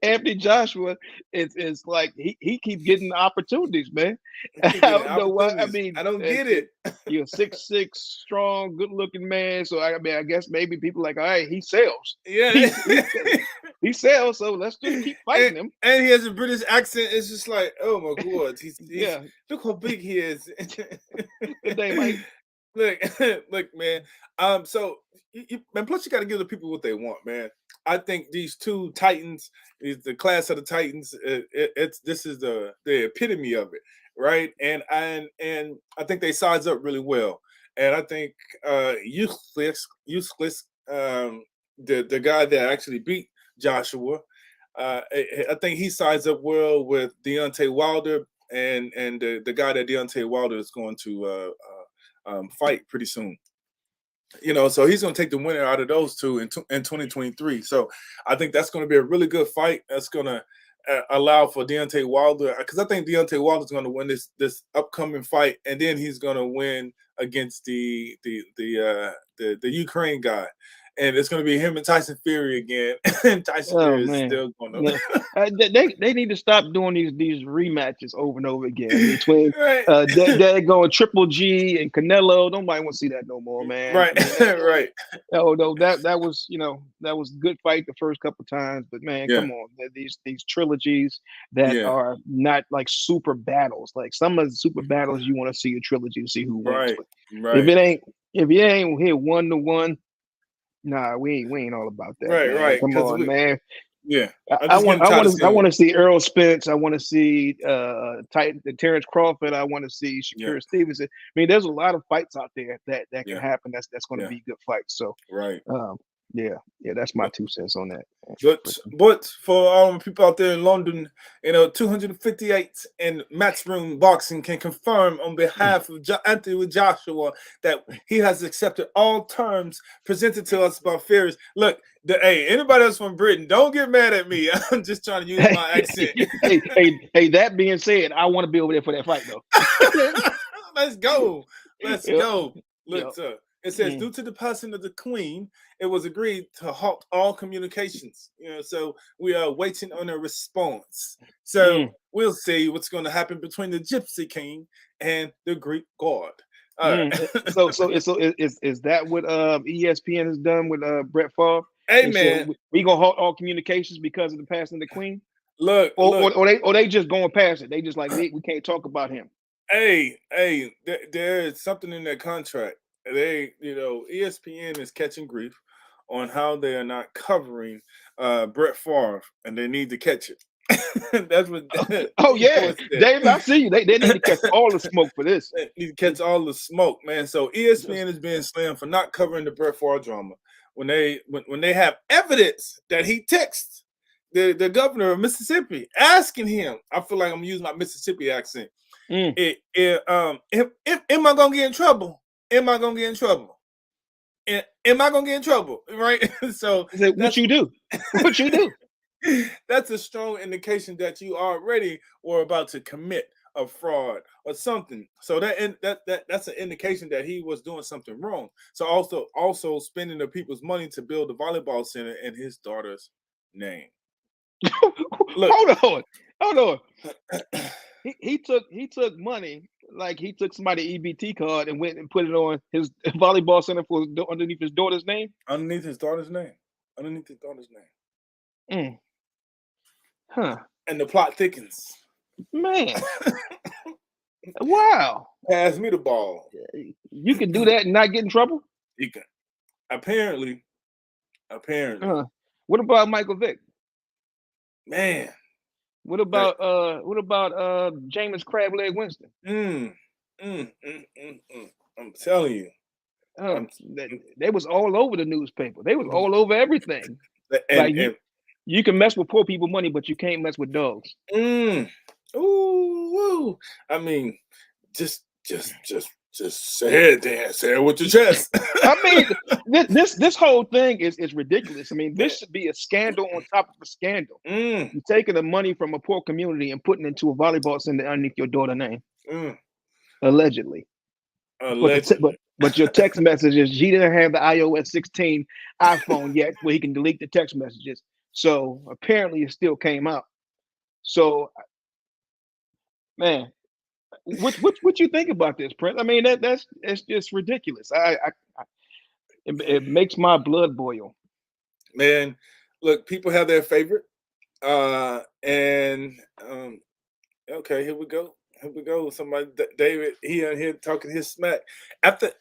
Anthony Joshua is like he keeps getting opportunities, man. I don't know why. I mean, I don't get it. You're 6'6", strong, good-looking man. So I mean, I guess maybe people like, all right, he sells. Yeah, he sells. So let's just keep fighting him. And he has a British accent. It's just like, oh my god, he's look how big he is. Good day, Mike. Look, man. So, man. Plus, you got to give the people what they want, man. I think these two Titans is the class of the Titans. This is the epitome of it, right? And I think they size up really well. And I think useless, the guy that actually beat Joshua, I think he sized up well with Deontay Wilder, and the guy that Deontay Wilder is going to fight pretty soon. You know, so he's going to take the winner out of those two in 2023. So I think that's going to be a really good fight. That's going to allow for Deontay Wilder, because I think Deontay Wilder is going to win this upcoming fight, and then he's going to win against the Ukraine guy. And it's going to be him and Tyson Fury again. And Tyson Fury is still going to. They need to stop doing these rematches over and over again between they're going Triple G and Canelo. Nobody want to see that no more, man. Right, right. Oh no, that was that was a good fight the first couple times, but man, come on, these trilogies that are not like super battles. Like some of the super battles, you want to see a trilogy to see who wins. Right. If you ain't here 1-1. Nah, we ain't all about that. Right. Come on, man. Yeah, I want to see Errol Spence. I want to see Terrence Crawford. I want to see Shakur Stevenson. I mean, there's a lot of fights out there that can happen. That's going to be good fights. So that's my 2 cents on that. But for people out there in London, 258 in Matchroom Boxing can confirm on behalf of Anthony Joshua that he has accepted all terms presented to us by Fury. Look, anybody else from Britain, don't get mad at me. I'm just trying to use my accent. hey, that being said, I want to be over there for that fight, though. Let's go. Look, sir. It says, due to the passing of the Queen, it was agreed to halt all communications. So we are waiting on a response. So we'll see what's going to happen between the Gypsy King and the Greek god. So is that what ESPN has done with Brett Favre? Hey, man, we gonna halt all communications because of the passing of the Queen. Look, or they just going past it. They just like we can't talk about him. Hey, there is something in their contract. ESPN is catching grief on how they are not covering Brett Favre, and they need to catch it. That's what. Dave, I see you. They need to catch all the smoke for this. They need to catch all the smoke, man. So ESPN is being slammed for not covering the Brett Favre drama when they have evidence that he texted the governor of Mississippi asking him. I feel like I'm using my Mississippi accent. Am I gonna get in trouble? Am I gonna get in trouble? Am I gonna get in trouble? Right? So what you do? What you do? That's a strong indication that you already were about to commit a fraud or something. So that's an indication that he was doing something wrong. So also spending the people's money to build a volleyball center in his daughter's name. Look, hold on. He took money, like he took somebody's EBT card and went and put it on his volleyball center underneath his daughter's name. Underneath his daughter's name. Huh. And the plot thickens. Man. Wow. Pass me the ball. You can do that and not get in trouble? You can. Apparently. What about Michael Vick? Man. What about Jameis Crableg Winston? I'm telling you. They was all over the newspaper. They was all over everything. You can mess with poor people money, but you can't mess with dogs. Ooh. I mean, just say it, Dan. Say it with your chest. I mean, this whole thing is ridiculous. I mean, this should be a scandal on top of a scandal. You're taking the money from a poor community and putting it into a volleyball center underneath your daughter's name. Allegedly. But your text messages, he didn't have the iOS 16 iPhone yet where he can delete the text messages. So apparently it still came out. So, man, what you think about this, Prince? I mean, it's just ridiculous. It makes my blood boil. Man, look, people have their favorite. Okay, here we go. Somebody, David, he on here talking his smack. After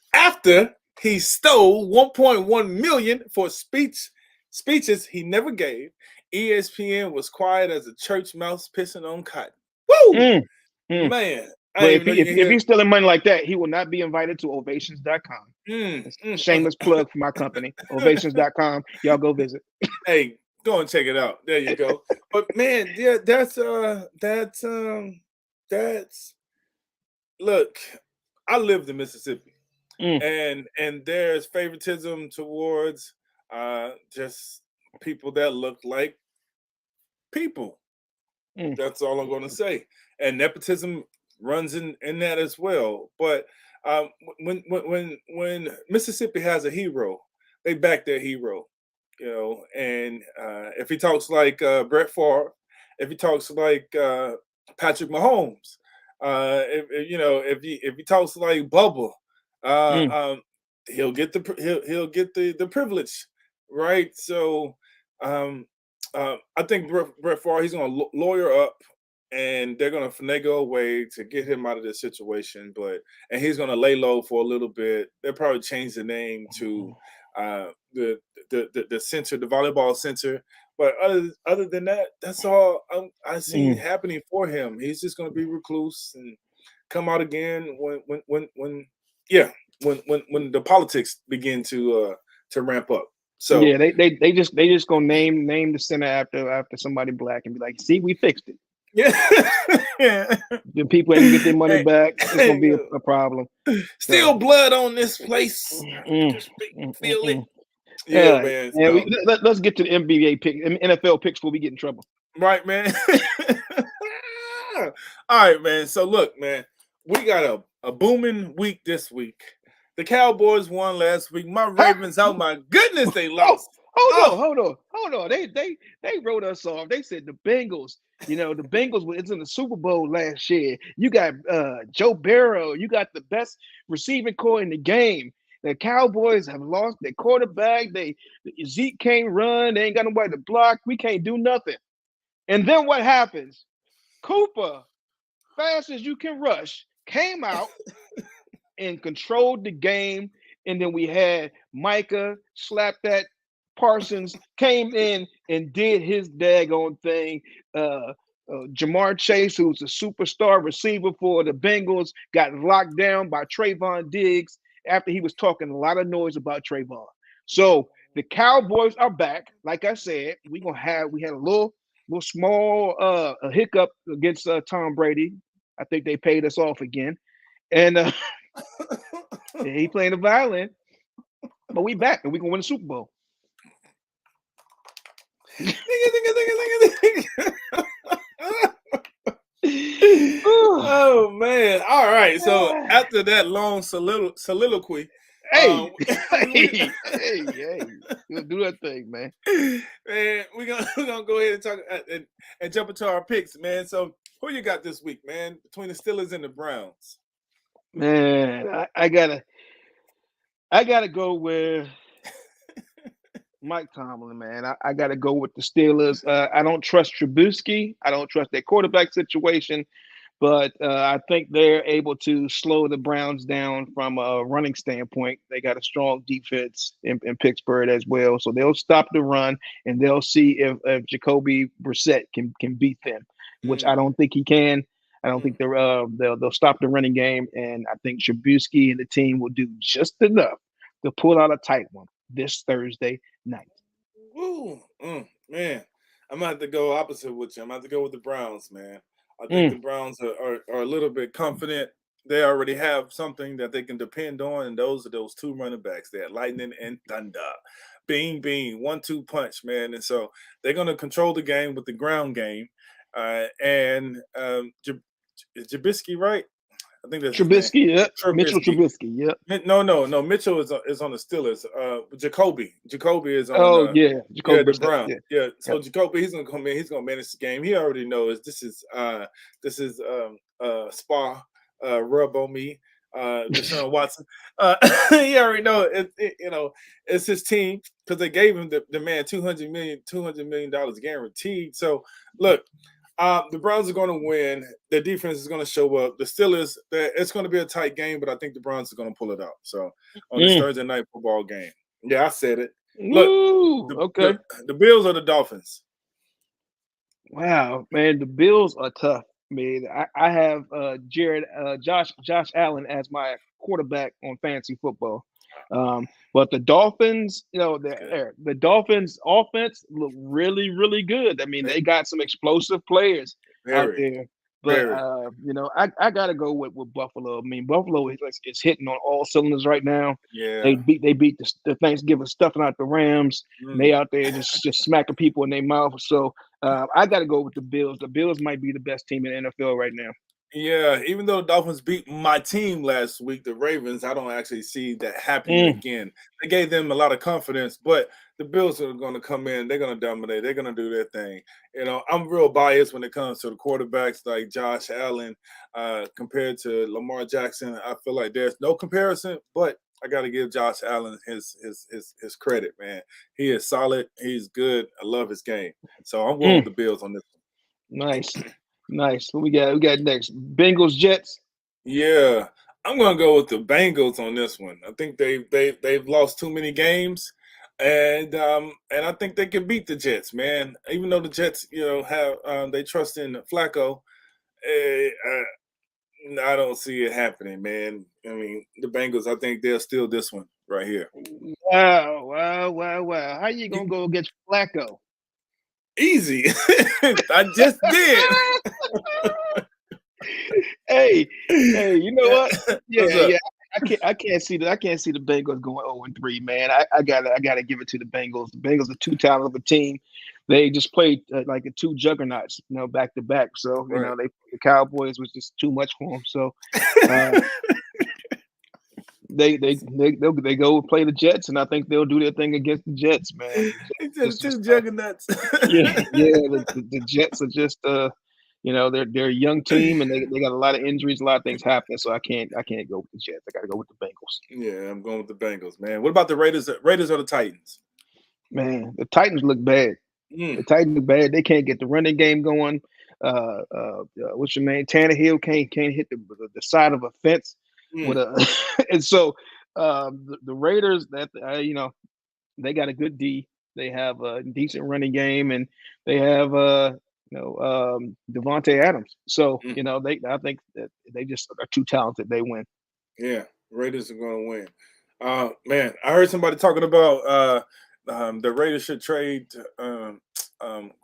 he stole $1.1 million for speeches he never gave, ESPN was quiet as a church mouse pissing on cotton. Woo! Man. If he's stealing money like that, he will not be invited to ovations.com. Shameless plug for my company, ovations.com. Y'all go visit. Hey, go and check it out. There you go. But man, yeah, that's look, I lived in Mississippi. And there's favoritism towards just people that look like people. That's all I'm going to say. And nepotism runs in that as well. But when Mississippi has a hero, they back their hero, And if he talks like Brett Favre, if he talks like Patrick Mahomes, if he talks like Bubba, he'll get the privilege, right? So I think Brett Favre, he's going to lawyer up, and they're going to finagle a way to get him out of this situation. And he's going to lay low for a little bit. They'll probably change the name to the center, the volleyball center. But other than that, that's all I see happening for him. He's just going to be recluse and come out again when the politics begin to ramp up. So yeah, they just gonna name the center after somebody black and be like, see, we fixed it. Yeah. The people ain't get their money back. It's gonna be a problem. Still blood on this place. Feel it. Yeah, man. So. Let's get to the NBA pick, NFL picks before we get in trouble. Right, man. All right, man. So look, man, we got a booming week this week. The Cowboys won last week. My Ravens, oh my goodness, they lost. Hold on. They wrote us off. They said the Bengals. The Bengals was in the Super Bowl last year. You got Joe Burrow. You got the best receiving core in the game. The Cowboys have lost their quarterback. Zeke can't run. They ain't got nobody to block. We can't do nothing. And then what happens? Cooper, fast as you can rush, came out and controlled the game. And then we had Micah slap that Parsons, came in and did his daggone thing. Jamar Chase, who's a superstar receiver for the Bengals, got locked down by Trayvon Diggs after he was talking a lot of noise about Trayvon. So the Cowboys are back. Like I said, we had a little small a hiccup against Tom Brady. I think they paid us off again. And he playing the violin. But we back and we're gonna win the Super Bowl. Oh man! All right. So after that long soliloquy, hey, you do that thing, man. Man, we're gonna go ahead and talk and jump into our picks, man. So who you got this week, man? Between the Steelers and the Browns. Man, I gotta go with Mike Tomlin, man. I got to go with the Steelers. I don't trust Trubisky. I don't trust their quarterback situation, but I think they're able to slow the Browns down from a running standpoint. They got a strong defense in Pittsburgh as well, so they'll stop the run and they'll see if Jacoby Brissett can beat them, which I don't think he can. I don't think they'll stop the running game, and I think Trubisky and the team will do just enough to pull out a tight one this Thursday night. Ooh, man, I'm gonna have to go opposite with you. I'm gonna have to go with the Browns, man. I think the Browns are a little bit confident. They already have something that they can depend on, and those are those two running backs. They had lightning and thunder. Bing, 1-2 punch, man. And so they're gonna control the game with the ground game. Is Trubisky right? I think that's Trubisky, yeah. Mitchell Trubisky, yeah. No. Mitchell is on the Steelers. Jacoby is on. Jacoby the Browns. Yeah. So Jacoby, he's gonna come in. He's gonna manage the game. He already knows this is spa rub on me. Deshaun Watson. He already know it's his team because they gave him the man $200 million guaranteed. So look. The Browns are going to win. The defense is going to show up. The Steelers, it's going to be a tight game, but I think the Browns are going to pull it out. So on this Thursday night football game. Yeah, I said it. Look, the Bills or the Dolphins? Wow, man, the Bills are tough. Man, I have Josh Allen as my quarterback on fantasy football. But the Dolphins, the Dolphins offense look really, really good. I mean, they got some explosive players out there. But I gotta go with Buffalo. I mean, Buffalo is hitting on all cylinders right now. Yeah, they beat the Thanksgiving stuffing out the Rams. They out there just smacking people in their mouth. So I gotta go with the Bills. The Bills might be the best team in the NFL right now. Yeah, even though the Dolphins beat my team last week, the Ravens, I don't actually see that happening again. They gave them a lot of confidence, but the Bills are going to come in. They're going to dominate. They're going to do their thing. I'm real biased when it comes to the quarterbacks like Josh Allen compared to Lamar Jackson. I feel like there's no comparison, but I got to give Josh Allen his credit, man. He is solid. He's good. I love his game. So I'm going with the Bills on this one. Nice. What we got next? Bengals, Jets. Yeah, I'm gonna go with the Bengals on this one. I think they've lost too many games, and I think they can beat the Jets, man. Even though the Jets, have they trust in Flacco, I don't see it happening, man. I mean, the Bengals, I think they'll steal this one right here. Wow. How you gonna go against Flacco? Easy. I just did. Hey, you know what? Yeah. I can't see that. I can't see the Bengals going 0-3, man. I gotta give it to the Bengals. The Bengals are too talented of a team. They just played like the two juggernauts, back to back. So the Cowboys was just too much for them. So They go play the Jets, and I think they'll do their thing against the Jets, man. The two juggernauts. Yeah. The Jets are just they're a young team, and they got a lot of injuries, a lot of things happening. So I can't go with the Jets. I got to go with the Bengals. Yeah, I'm going with the Bengals, man. What about the Raiders? Raiders or the Titans? Man, the Titans look bad. The Titans look bad. They can't get the running game going. What's your name? Tannehill can't hit the side of a fence with a, and so the Raiders they got a good D. They have a decent running game, and they have Devontae Adams. So I think that they just are too talented. They win. Yeah, Raiders are going to win. Man, I heard somebody talking about the Raiders should trade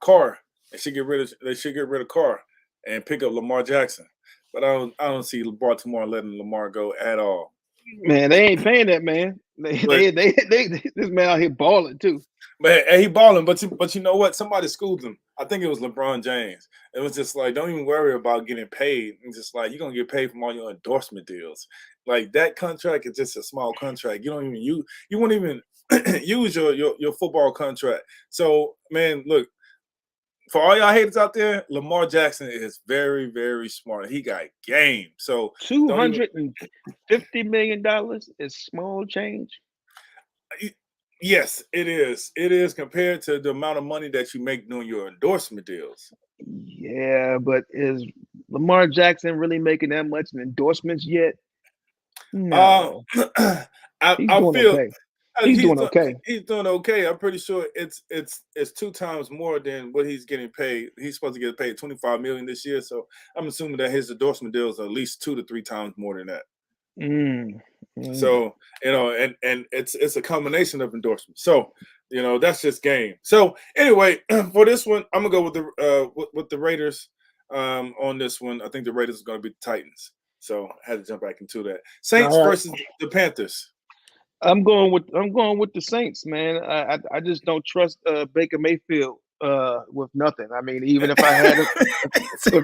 Carr. They should get rid of Carr and pick up Lamar Jackson. But I don't see Baltimore letting Lamar go at all. Man, they ain't paying that man. They this man out here balling too. Man, he balling, but you know what? Somebody schooled him. I think it was LeBron James. It was just like, don't even worry about getting paid. It's just like, you're gonna get paid from all your endorsement deals. Like, that contract is just a small contract. You won't even use your football contract. So, man, look, for all y'all haters out there, Lamar Jackson is very, very smart. He got game. So $250 million is small change. Yes, it is. It is compared to the amount of money that you make doing your endorsement deals. Yeah, but is Lamar Jackson really making that much in endorsements yet? No. He's doing okay. He's doing okay. I'm pretty sure it's 2 times more than what he's getting paid. He's supposed to get paid $25 million this year, so I'm assuming that his endorsement deals are at least 2 to 3 times more than that. So and it's a combination of endorsements. So that's just game. So anyway, for this one, I'm gonna go with the Raiders on this one. I think the Raiders are gonna beat the Titans. So I had to jump back into that. Saints versus the Panthers. I'm going with the Saints, man. I just don't trust Baker Mayfield with nothing. I mean, even if I had him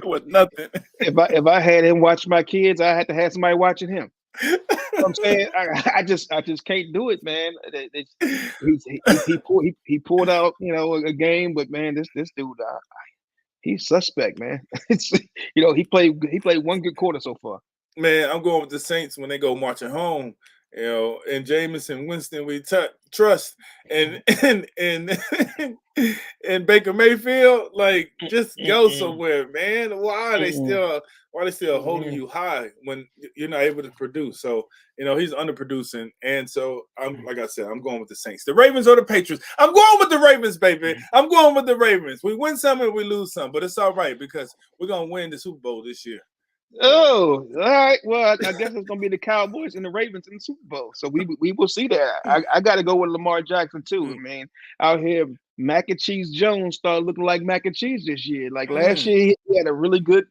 with nothing, if I had him watch my kids, I had to have somebody watching him. I'm saying I just can't do it, man. He pulled out a game, but man, this dude, he's suspect, man. He played one good quarter so far. Man, I'm going with the Saints when they go marching home. And Jameson Winston we trust, and Baker Mayfield, like, just go somewhere, man. Why are they still holding you high when you're not able to produce? So he's underproducing, and so like I said, I'm going with the Saints. The Ravens or the Patriots? I'm going with the Ravens, baby. I'm going with the Ravens. We win some and we lose some, but it's all right because we're gonna win the Super Bowl this year. Oh, all right. Well, I guess it's gonna be the Cowboys and the Ravens in the Super Bowl. So we will see that. I got to go with Lamar Jackson too. I mean, out here, Mac and Cheese Jones started looking like Mac and Cheese this year. Like last year, he had a really good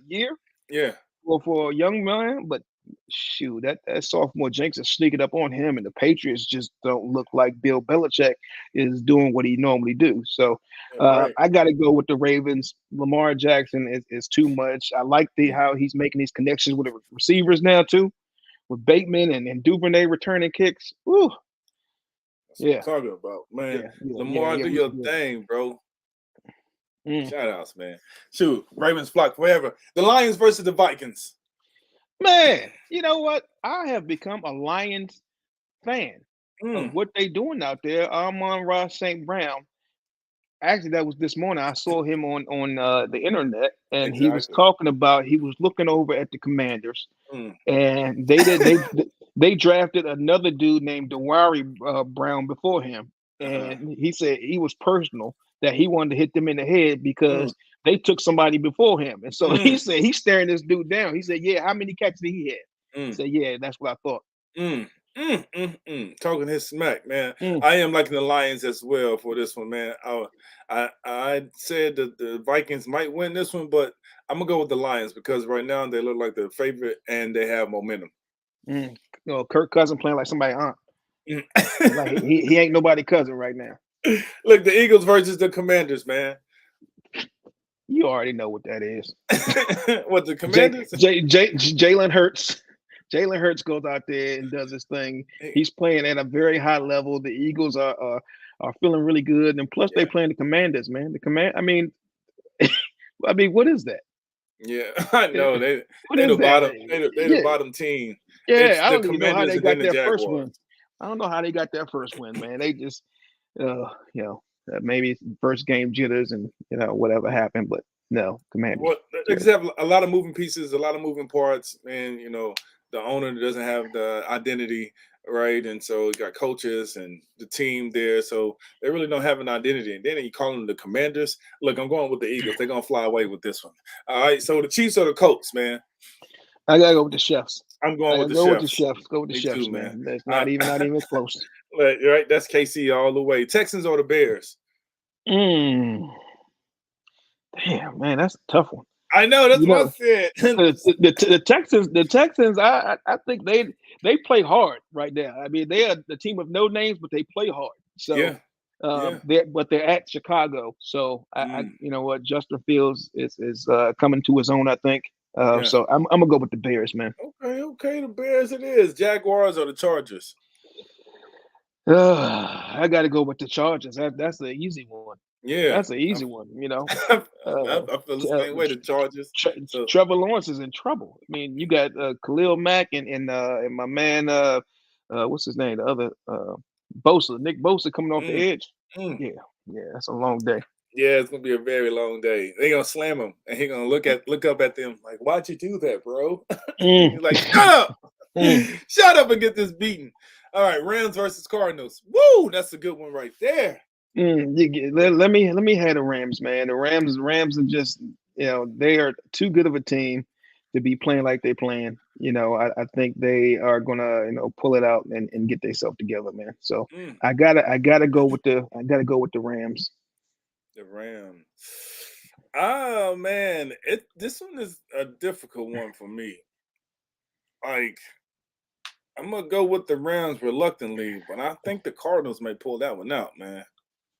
year. Yeah. Well, for a young man, but shoot, that sophomore jinx is sneaking up on him, and the Patriots just don't look like Bill Belichick is doing what he normally do. So I got to go with the Ravens. Lamar Jackson is too much. I like how he's making these connections with the receivers now too, with Bateman and Duvernay returning kicks. Woo. That's what I'm talking about, man. Lamar, do your thing, bro. Shout outs, man. Shoot, Ravens flock forever. The Lions versus the Vikings. Man, you know what? I have become a Lions fan of what they doing out there. Amon-Ra St. Brown. Actually, that was this morning. I saw him on the internet, and he was talking about he was looking over at the Commanders, and they drafted another dude named Dewari Brown before him, and he said he was personal that he wanted to hit them in the head because they took somebody before him. And so he said he's staring this dude down. He said, yeah, how many catches did he have? He said, yeah, that's what I thought. Talking his smack, man. I am liking the Lions as well for this one, man. I said that the Vikings might win this one, but I'm going to go with the Lions because right now they look like the favorite and they have momentum. Kirk Cousins playing like somebody's aunt. Like he ain't nobody cousin right now. Look, the Eagles versus the Commanders, man. You already know what that is. What, the Commanders? Jalen Hurts Jalen Hurts goes out there and does his thing. He's playing at a very high level. The Eagles are feeling really good, and plus they playing the Commanders, man. I mean, what is that? Yeah, I know they What is the that? bottom. They the bottom team. Yeah, I the don't even know how Commanders they and got then the their first Jaguars. win. I don't know how they got their first win, man. They just, maybe first game jitters and whatever happened, but no, Commanders. Well, they just have a lot of moving pieces, a lot of moving parts, and the owner doesn't have the identity, right? And so you got coaches and the team there, so they really don't have an identity. And then you call them the Commanders. Look, I'm going with the Eagles. They're gonna fly away with this one. All right, so the Chiefs or the Colts, man. I gotta go with the Chefs. I'm going with the Chefs. Go with the Me Chefs, too, man. That's not even close. Right, that's KC all the way. Texans or the Bears? Damn, man, that's a tough one. I know that's what I said. The Texans, I think they play hard right now. I mean, they are the team of no names, but they play hard. So they're at Chicago. So I you know what, Justin Fields is coming to his own, I think. So I'm gonna go with the Bears, man. Okay, the Bears it is. Jaguars or the Chargers? I got to go with the Chargers. That's the easy one. Yeah, that's an easy one. I feel the same way. The Chargers. Trevor Lawrence is in trouble. I mean, you got Khalil Mack and my man, what's his name? The other Bosa, Nick Bosa coming off the edge. Yeah, that's a long day. Yeah, it's gonna be a very long day. They're gonna slam him, and he's gonna look up at them like, "Why'd you do that, bro?" He's like, "Shut up, shut up, and get this beaten." All right, Rams versus Cardinals. Woo, that's a good one right there. Let me have the Rams, man. The Rams are just, they are too good of a team to be playing like they're playing. I think they are gonna, pull it out and get themselves together, man. So I gotta go with the Rams. The Rams. Oh man, this one is a difficult one for me. Like, I'm gonna go with the Rams reluctantly, but I think the Cardinals may pull that one out, man.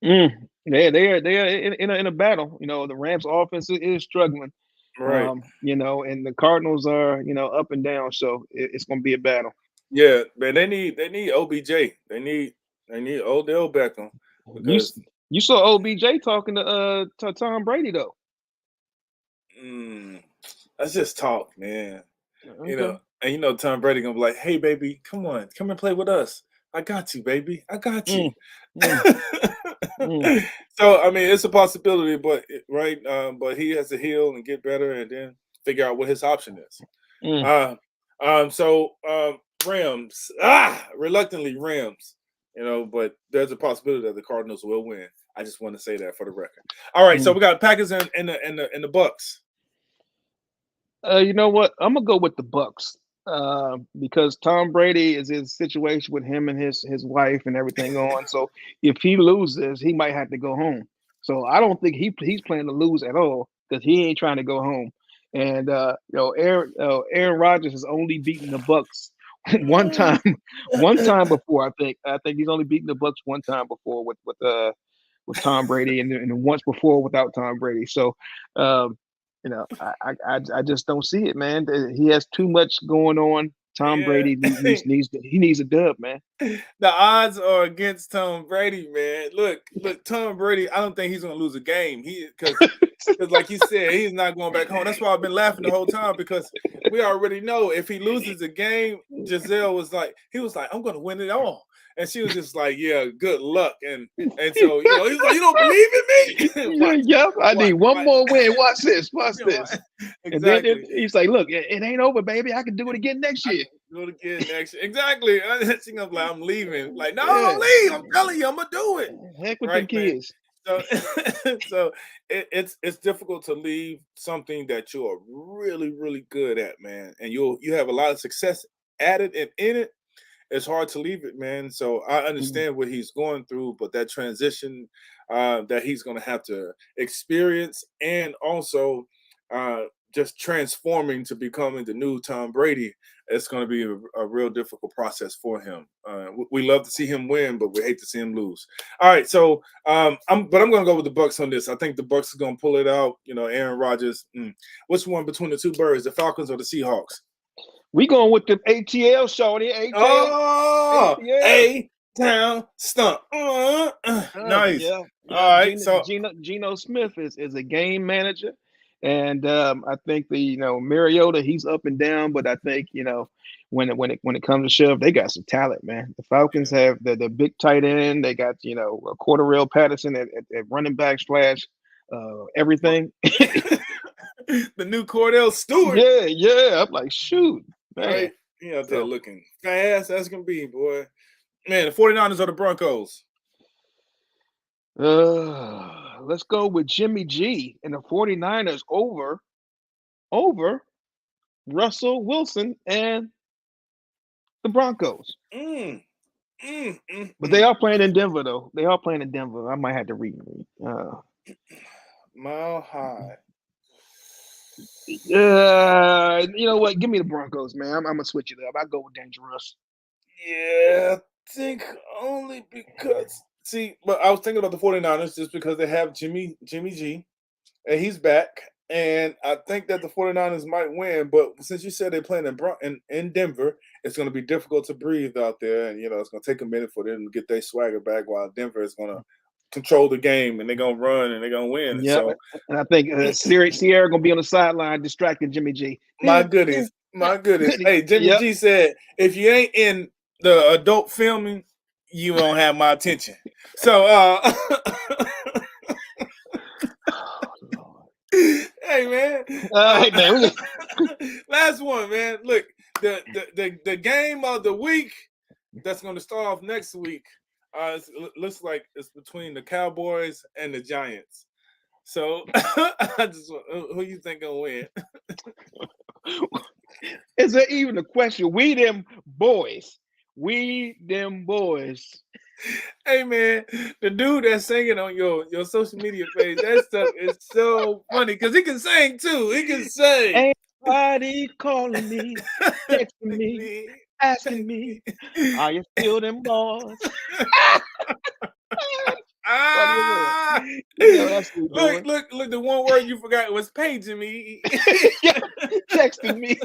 Yeah, they are in a battle. The Rams offense is struggling, right? And the Cardinals are up and down, so it's gonna be a battle. Yeah, man, they need OBJ. They need Odell Beckham. Because you saw OBJ talking to Tom Brady though. That's just talk, man. Okay. And Tom Brady gonna be like, "Hey, baby, come and play with us. I got you, baby. I got you." So I mean, it's a possibility, but but he has to heal and get better, and then figure out what his option is. So Rams, reluctantly Rams. But there's a possibility that the Cardinals will win. I just want to say that for the record. All right, so we got Packers and the Bucks. You know what? I'm gonna go with the Bucks because Tom Brady is in a situation with him and his wife and everything on. So if he loses, he might have to go home. So I don't think he's planning to lose at all because he ain't trying to go home. And Aaron Rodgers has only beaten the Bucks one time before. I think he's only beaten the Bucks one time before with Tom Brady and once before without Tom Brady. So I just don't see it, man. He has too much going on. Tom Brady needs a dub, man. The odds are against Tom Brady, man. Look, Tom Brady. I don't think he's gonna lose a game. Because like you said, he's not going back home. That's why I've been laughing the whole time because we already know if he loses a game, Giselle was like, I'm gonna win it all. And she was just like, yeah, good luck. And so, he's like, you don't believe in me? Yep, I need one more win. Watch this. Exactly. And then he's like, look, it ain't over, baby. I can do it again next year. Do it again next year. Exactly. She's gonna be like, I'm leaving. Like, no, don't leave. I'm telling you, I'm gonna do it. Heck with them kids. So it's difficult to leave something that you are really, really good at, man. And you have a lot of success at it and in it. It's hard to leave it, man. So I understand what he's going through, but that transition that he's going to have to experience and also just transforming to becoming the new Tom Brady, it's going to be a real difficult process for him. We love to see him win, but we hate to see him lose. All right, so I'm going to go with the Bucks on this. I think the Bucks are going to pull it out. Aaron Rodgers. Which one between the two birds, the Falcons or the Seahawks? We going with the ATL, shorty. ATL. Oh, A-Town Stump. Nice. Yeah. All right. So Geno Smith is a game manager, and I think Mariota, he's up and down, but I think when it comes to shove, they got some talent, man. The Falcons have the big tight end. They got a Cordarrelle Patterson at running back / everything. The new Cordell Stewart. Yeah. I'm like, shoot, man. Right. He out there looking fast as can be, boy. Man, the 49ers are the Broncos. Let's go with Jimmy G and the 49ers over Russell Wilson and the Broncos. But they are playing in Denver, though. They are playing in Denver. I might have to read. Mile High. You know what? Give me the Broncos, man. I'm gonna switch it up. I go with Dangerous. Yeah, I think only because but I was thinking about the 49ers just because they have Jimmy G, and he's back, and I think that the 49ers might win. But since you said they're playing in Denver, it's going to be difficult to breathe out there, and it's going to take a minute for them to get their swagger back. While Denver is going to control the game, and they're going to run and they're going to win. Yeah, so, and I think Sierra going to be on the sideline distracting Jimmy G. My goodness. Hey, Jimmy G said, if you ain't in the adult filming, you won't have my attention. So, hey man, last one, man. Look, the game of the week that's going to start off next week. It looks like it's between the Cowboys and the Giants. So, who you think gonna win? Is there even a question? We them boys. Hey man, the dude that's singing on your social media page, that stuff is so funny because he can sing too. He can sing. Anybody calling me, texting me, asking me, are you still them boys? Look, the one word you forgot was paging me. Texting me.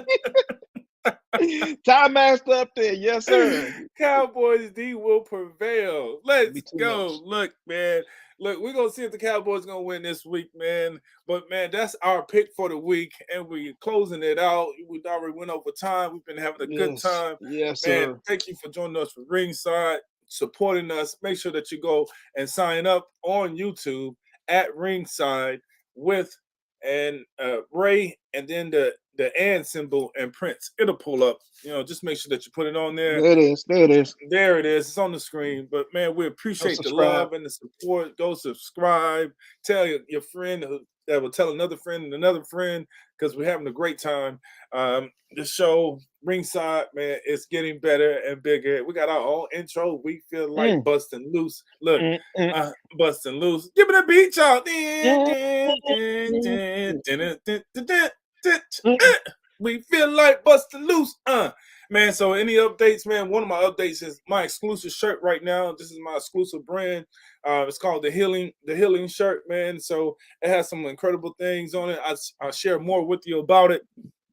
Time master up there, yes sir. Cowboys D will prevail. Let's go. Look, man. Look, we're gonna see if the Cowboys gonna win this week, man. But man, that's our pick for the week, and we're closing it out. We already went over time. We've been having a good time. Yes, man. Sir. Thank you for joining us for Ringside, supporting us. Make sure that you go and sign up on YouTube at Ringside with Ray, and then the and symbol and Prince. It'll pull up. Just make sure that you put it on there. There it is. There it is. It's on the screen. But man, we appreciate the love and the support. Go subscribe. Tell your friend that will tell another friend and another friend, because we're having a great time. The show Ringside, man, it's getting better and bigger. We got our own intro. We feel like busting loose. Look, busting loose. Give me the beat, y'all. We feel like busting loose. Man, so any updates, man? One of my updates is my exclusive shirt right now. This is my exclusive brand. It's called the Healing shirt, man. So it has some incredible things on it. I'll share more with you about it.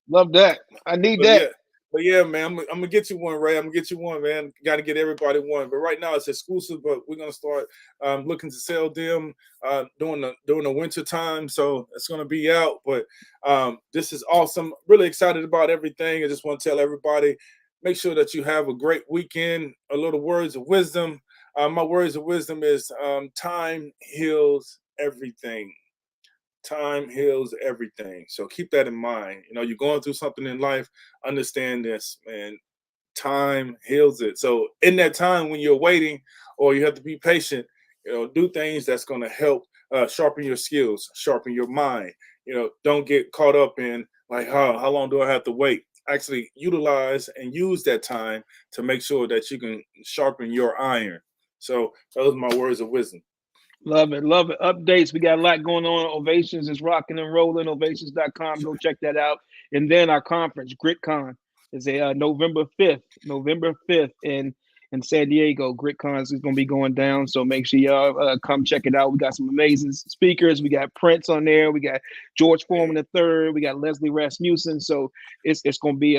Love that. I need that. Yeah. But yeah, man, I'm gonna get you one, Ray. I'm gonna get you one, man. Got to get everybody one. But right now it's exclusive. But we're gonna start looking to sell them during the winter time. So it's gonna be out. But this is awesome. Really excited about everything. I just want to tell everybody, make sure that you have a great weekend. A little words of wisdom. My words of wisdom is time heals everything. Time heals everything. So keep that in mind. You're going through something in life. Understand this, man. Time heals it. So in that time when you're waiting, or you have to be patient, do things that's going to help sharpen your skills, sharpen your mind. Don't get caught up in like, how long do I have to wait? Actually utilize and use that time to make sure that you can sharpen your iron. So those are my words of wisdom. Love it. Updates. We got a lot going on. Ovations is rocking and rolling. Ovations.com. Go check that out. And then our conference, GritCon, is November 5th. And in San Diego. GritCon is going to be going down, so make sure y'all come check it out. We got some amazing speakers. We got Prince on there. We got George Foreman III. We got Leslie Rasmussen. So it's going to be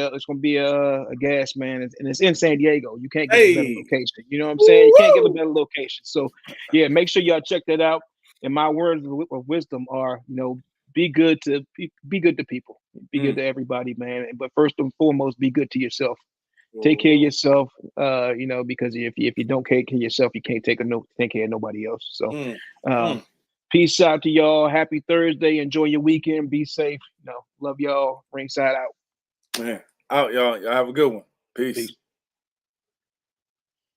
a gas, man, and it's in San Diego. You can't get a better location. You know what I'm saying? You can't get a better location. So yeah, make sure y'all check that out. And my words of wisdom are, be good to people, be good to everybody, man. But first and foremost, be good to yourself. Take care of yourself, because if you don't take care of yourself, you can't take care of nobody else. So, peace out to y'all. Happy Thursday. Enjoy your weekend. Be safe. Love y'all. Ringside out. Man, out, y'all. Y'all have a good one. Peace.